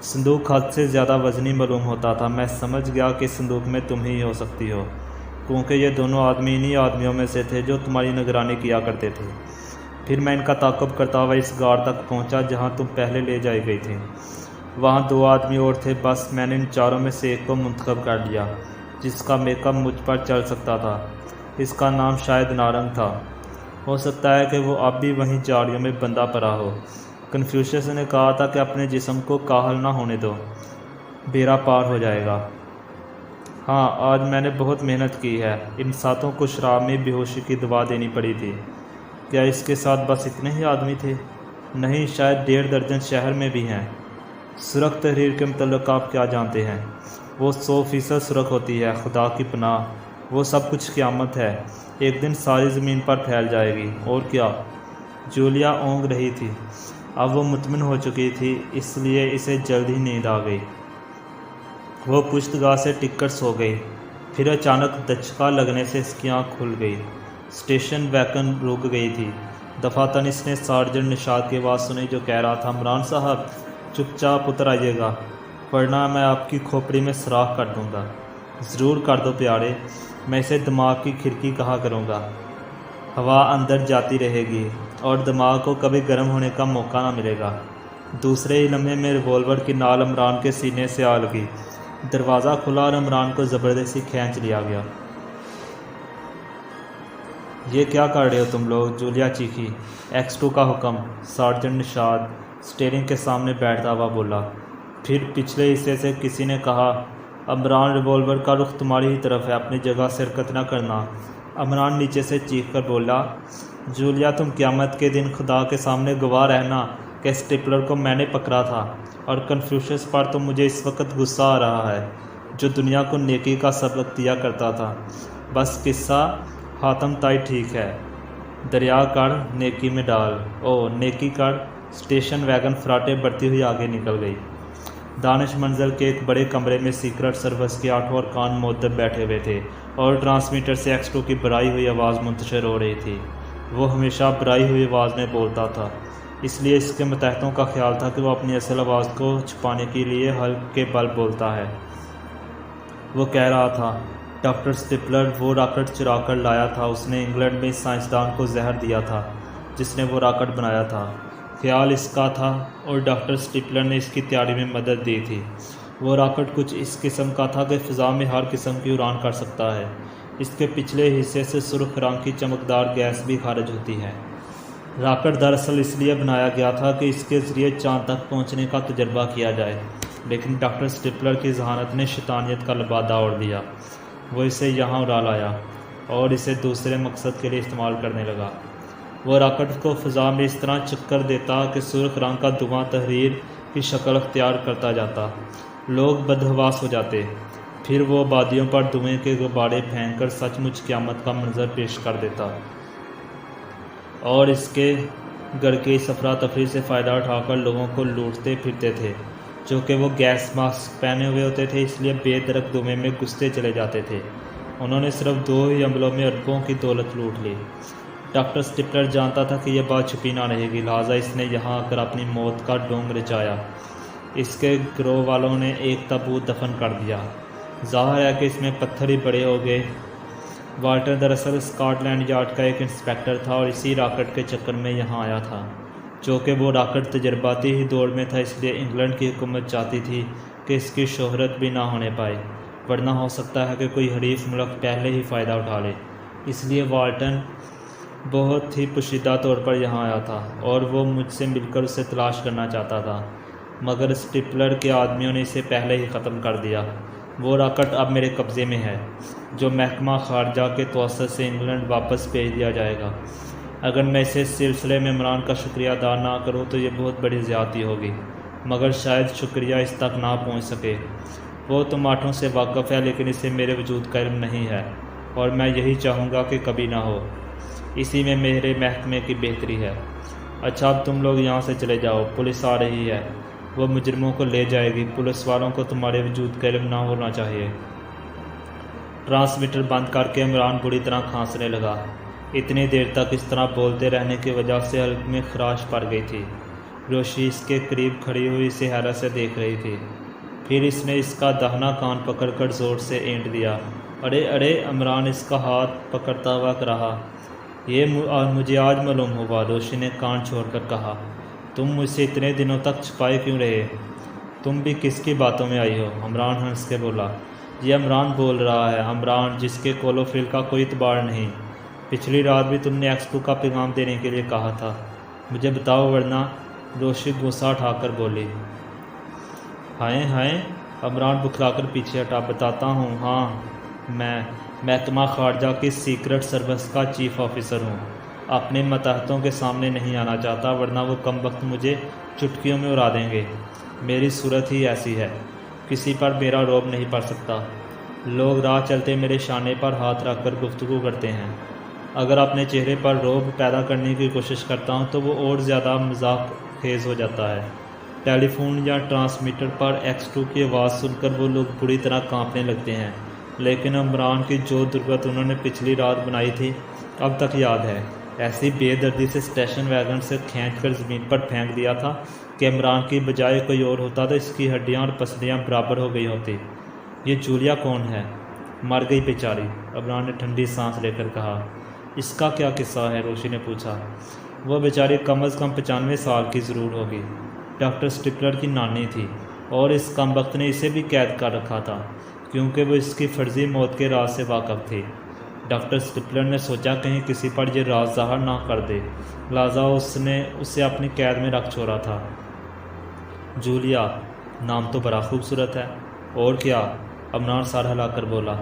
صندوق حد سے زیادہ وزنی معلوم ہوتا تھا۔ میں سمجھ گیا کہ صندوق میں تم ہی ہو سکتی ہو، کیونکہ یہ دونوں آدمی انہی آدمیوں میں سے تھے جو تمہاری نگرانی کیا کرتے تھے۔ پھر میں ان کا تعاقب کرتا ہوا اس غار تک پہنچا جہاں تم پہلے لے جائی گئی تھی۔ وہاں 2 آدمی اور تھے، بس میں نے ان چاروں میں سے ایک کو منتخب کر لیا جس کا میک اپ مجھ پر چل سکتا تھا۔ اس کا نام شاید نارنگ تھا۔ ہو سکتا ہے کہ وہ اب بھی وہیں جھاڑیوں میں بندھا پڑا ہو۔ کنفیوشس نے کہا تھا کہ اپنے جسم کو کاہل نہ ہونے دو، بیڑا پار ہو جائے گا۔ ہاں، آج میں نے بہت محنت کی ہے۔ ان 7 کو شراب میں بے ہوشی کی دوا دینی پڑی تھی۔ کیا اس کے ساتھ بس اتنے ہی آدمی تھے؟ نہیں، شاید 1.5 درجن شہر میں بھی ہیں۔ سرخ تحریر کے متعلق آپ کیا جانتے ہیں؟ وہ 100% سرخ ہوتی ہے، خدا کی پناہ۔ وہ سب کچھ قیامت ہے، ایک دن ساری زمین پر پھیل جائے گی۔ اور کیا؟ جولیا اونگ رہی تھی۔ اب وہ مطمئن ہو چکی تھی، اس لیے اسے جلد ہی نیند آ گئی۔ وہ پشتگاہ سے ٹک کر سو گئی۔ پھر اچانک دھچکا لگنے سے اس کی آنکھ کھل گئی۔ اسٹیشن ویگن رک گئی تھی۔ دفعتاً اس نے سارجنٹ نشاد کی آواز سنی جو کہہ رہا تھا، عمران صاحب چپ چاپ اتر آئیے گا ورنہ میں آپ کی کھوپڑی میں سوراخ کر دوں گا۔ ضرور کر دو پیارے، میں اسے دماغ کی کھڑکی کہا کروں گا۔ ہوا اندر جاتی رہے گی اور دماغ کو کبھی گرم ہونے کا موقع نہ ملے گا۔ دوسرے ہی لمحے میں ریوالور کی نال عمران کے سینے سے آ لگی۔ دروازہ کھلا اور عمران کو زبردستی کھینچ لیا گیا۔ یہ کیا کر رہے ہو تم لوگ؟ جولیا چیخی۔ X2 کا حکم، سارجنٹ نشاد اسٹیئرنگ کے سامنے بیٹھتا ہوا بولا۔ پھر پچھلے حصے سے کسی نے کہا، عمران ریوالور کا رخ تمہاری ہی طرف ہے، اپنی جگہ سے حرکت نہ کرنا۔ عمران نیچے سے چیخ کر بولا، جولیا تم قیامت کے دن خدا کے سامنے گواہ رہنا کہ اسٹیپلر کو میں نے پکڑا تھا، اور کنفیوشس پر تو مجھے اس وقت غصہ آ رہا ہے جو دنیا کو نیکی کا سبق دیا کرتا تھا۔ بس قصہ حاتم تائی ٹھیک ہے، دریا کر نیکی میں ڈال، او نیکی کر۔ اسٹیشن ویگن فراٹے بڑھتی ہوئی آگے نکل گئی۔ دانش منزل کے ایک بڑے کمرے میں سیکرٹ سروس کے 8 ارکان مؤدب بیٹھے ہوئے تھے اور ٹرانسمیٹر سے X2 کی بھرائی ہوئی آواز منتشر ہو رہی تھی۔ وہ ہمیشہ بھرائی ہوئی آواز میں بولتا تھا، اس لیے اس کے ماتحتوں کا خیال تھا کہ وہ اپنی اصل آواز کو چھپانے کے لیے حلق کے بل بولتا ہے۔ وہ کہہ رہا تھا، ڈاکٹر اسٹیپلر وہ راکٹ چرا کر لایا تھا۔ اس نے انگلینڈ میں اس سائنسدان کو زہر دیا تھا جس نے وہ راکٹ بنایا تھا۔ خیال اس کا تھا اور ڈاکٹر اسٹیپلر نے اس کی تیاری میں مدد دی تھی۔ وہ راکٹ کچھ اس قسم کا تھا کہ فضا میں ہر قسم کی اڑان کر سکتا ہے۔ اس کے پچھلے حصے سے سرخ رنگ کی چمکدار گیس بھی خارج ہوتی ہے۔ راکٹ دراصل اس لیے بنایا گیا تھا کہ اس کے ذریعے چاند تک پہنچنے کا تجربہ کیا جائے، لیکن ڈاکٹر اسٹیپلر کی ذہانت نے شیطانیت کا لبادہ اوڑھ لیا۔ وہ اسے یہاں اڑا لایا اور اسے دوسرے مقصد کے لیے استعمال کرنے لگا۔ وہ راکٹ کو فضا میں اس طرح چکر دیتا کہ سرخ رنگ کا دھواں تحریر کی شکل اختیار کرتا جاتا۔ لوگ بدحواس ہو جاتے۔ پھر وہ آبادیوں پر دھوئیں کے غبارے پھینک کر سچ مچ قیامت کا منظر پیش کر دیتا اور اس کے گھر کی اس افراتفری سے فائدہ اٹھا کر لوگوں کو لوٹتے پھرتے تھے۔ چونکہ وہ گیس ماسک پہنے ہوئے ہوتے تھے اس لیے بے درک دھوئیں میں گھستے چلے جاتے تھے۔ انہوں نے صرف 2 ہی حملوں میں اربوں کی دولت لوٹ لی۔ ڈاکٹر اسٹپلر جانتا تھا کہ یہ بات چھپی نہ رہے گی، لہٰذا اس نے یہاں آ کر اپنی موت کا ڈھونگ رچایا۔ اس کے گروہ والوں نے ایک تابوت دفن کر دیا۔ ظاہر ہے کہ اس میں پتھر ہی بڑے ہو گئے۔ والٹر دراصل اسکاٹ لینڈ یارڈ کا ایک انسپیکٹر تھا اور اسی راکٹ کے چکر میں یہاں آیا تھا۔ چونکہ وہ راکٹ تجرباتی ہی دور میں تھا اس لیے انگلینڈ کی حکومت چاہتی تھی کہ اس کی شہرت بھی نہ ہونے پائے، ورنہ ہو سکتا ہے کہ کوئی حریف ملک پہلے ہی فائدہ اٹھا لے۔ اس لیے والٹن بہت ہی پوشیدہ طور پر یہاں آیا تھا اور وہ مجھ سے مل کر اسے تلاش کرنا چاہتا تھا، مگر اسٹپلر کے آدمیوں نے اسے پہلے ہی ختم کر دیا۔ وہ راکٹ اب میرے قبضے میں ہے، جو محکمہ خارجہ کے توسط سے انگلینڈ واپس بھیج دیا جائے گا۔ اگر میں اسے سلسلے میں عمران کا شکریہ ادا نہ کروں تو یہ بہت بڑی زیادتی ہوگی، مگر شاید شکریہ اس تک نہ پہنچ سکے۔ وہ ٹماٹروں سے واقف ہے لیکن اسے میرے وجود کا علم نہیں ہے، اور میں یہی چاہوں گا کہ کبھی نہ ہو۔ اسی میں میرے محکمے کی بہتری ہے۔ اچھا اب تم لوگ یہاں سے چلے جاؤ، پولیس آ رہی ہے، وہ مجرموں کو لے جائے گی۔ پولیس والوں کو تمہارے وجود کا علم نہ ہونا چاہیے۔ ٹرانسمیٹر بند کر کے عمران بری طرح کھانسنے لگا۔ اتنی دیر تک اس طرح بولتے رہنے کی وجہ سے حلق میں خراش پڑ گئی تھی۔ روشی اس کے قریب کھڑی ہوئی اسے حیرت سے دیکھ رہی تھی۔ پھر اس نے اس کا داہنا کان پکڑ کر زور سے اینٹ دیا۔ ارے ارے، عمران اس کا ہاتھ پکڑتا ہوا رہا۔ یہ مجھے آج معلوم ہوا، روشی نے کان چھوڑ کر کہا۔ تم مجھ سے اتنے دنوں تک چھپائے کیوں رہے؟ تم بھی کس کی باتوں میں آئی ہو؟ عمران ہنس کے بولا۔ یہ عمران بول رہا ہے، عمران جس کے قول و فعل کا کوئی اعتبار نہیں۔ پچھلی رات بھی تم نے ایکس2 کا پیغام دینے کے لیے کہا تھا، مجھے بتاؤ ورنہ۔ روشی غصہ اٹھا کر بولی۔ ہائے ہائے، عمران بکھلا کر پیچھے ہٹا۔ بتاتا ہوں، ہاں، میں محکمہ خارجہ کی سیکرٹ سروس کا چیف آفیسر ہوں۔ اپنے ماتحتوں کے سامنے نہیں آنا چاہتا ورنہ وہ کم وقت مجھے چٹکیوں میں اڑا دیں گے۔ میری صورت ہی ایسی ہے، کسی پر میرا رعب نہیں پڑ سکتا۔ لوگ راہ چلتے میرے شانے پر ہاتھ رکھ کر گفتگو کرتے ہیں۔ اگر اپنے چہرے پر رعب پیدا کرنے کی کوشش کرتا ہوں تو وہ اور زیادہ مذاق خیز ہو جاتا ہے۔ ٹیلی فون یا ٹرانسمیٹر پر ایکس2 کی آواز سن کر وہ لوگ بری طرح کانپنے لگتے ہیں۔ لیکن عمران کی جو درگت انہوں نے پچھلی رات بنائی تھی اب تک یاد ہے۔ ایسی بے دردی سے اسٹیشن ویگن سے کھینچ کر زمین پر پھینک دیا تھا کہ عمران کی بجائے کوئی اور ہوتا تو اس کی ہڈیاں اور پسلیاں برابر ہو گئی ہوتی۔ یہ جولیا کون ہے؟ مر گئی بیچاری، عمران نے ٹھنڈی سانس لے کر کہا۔ اس کا کیا قصہ ہے؟ روشی نے پوچھا۔ وہ بیچاری کم از کم 95 سال کی ضرور ہوگی، ڈاکٹر اسٹپلر کی نانی تھی، اور اس کم وقت نے اسے بھی قید کر رکھا تھا کیونکہ وہ اس کی فرضی موت کے راز سے واقف تھی۔ ڈاکٹر اسٹپلر نے سوچا کہیں کسی پر یہ راز ظاہر نہ کر دے، لہٰذا اس نے اسے اپنی قید میں رکھ چھوڑا تھا۔ جولیا، نام تو بڑا خوبصورت ہے۔ اور کیا؟ عمران سر ہلا کر بولا۔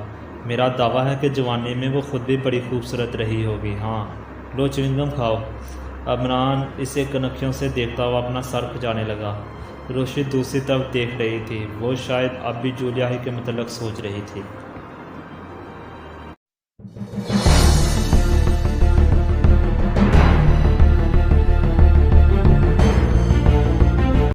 میرا دعویٰ ہے کہ جوانی میں وہ خود بھی بڑی خوبصورت رہی ہوگی۔ ہاں، لو چوئنگم کھاؤ۔ عمران اسے کنکھیوں سے دیکھتا ہوا اپنا سر کھجانے لگا۔ روشی دوسری طرف دیکھ رہی تھی، وہ شاید اب بھی جولیا ہی کے متعلق سوچ رہی تھی۔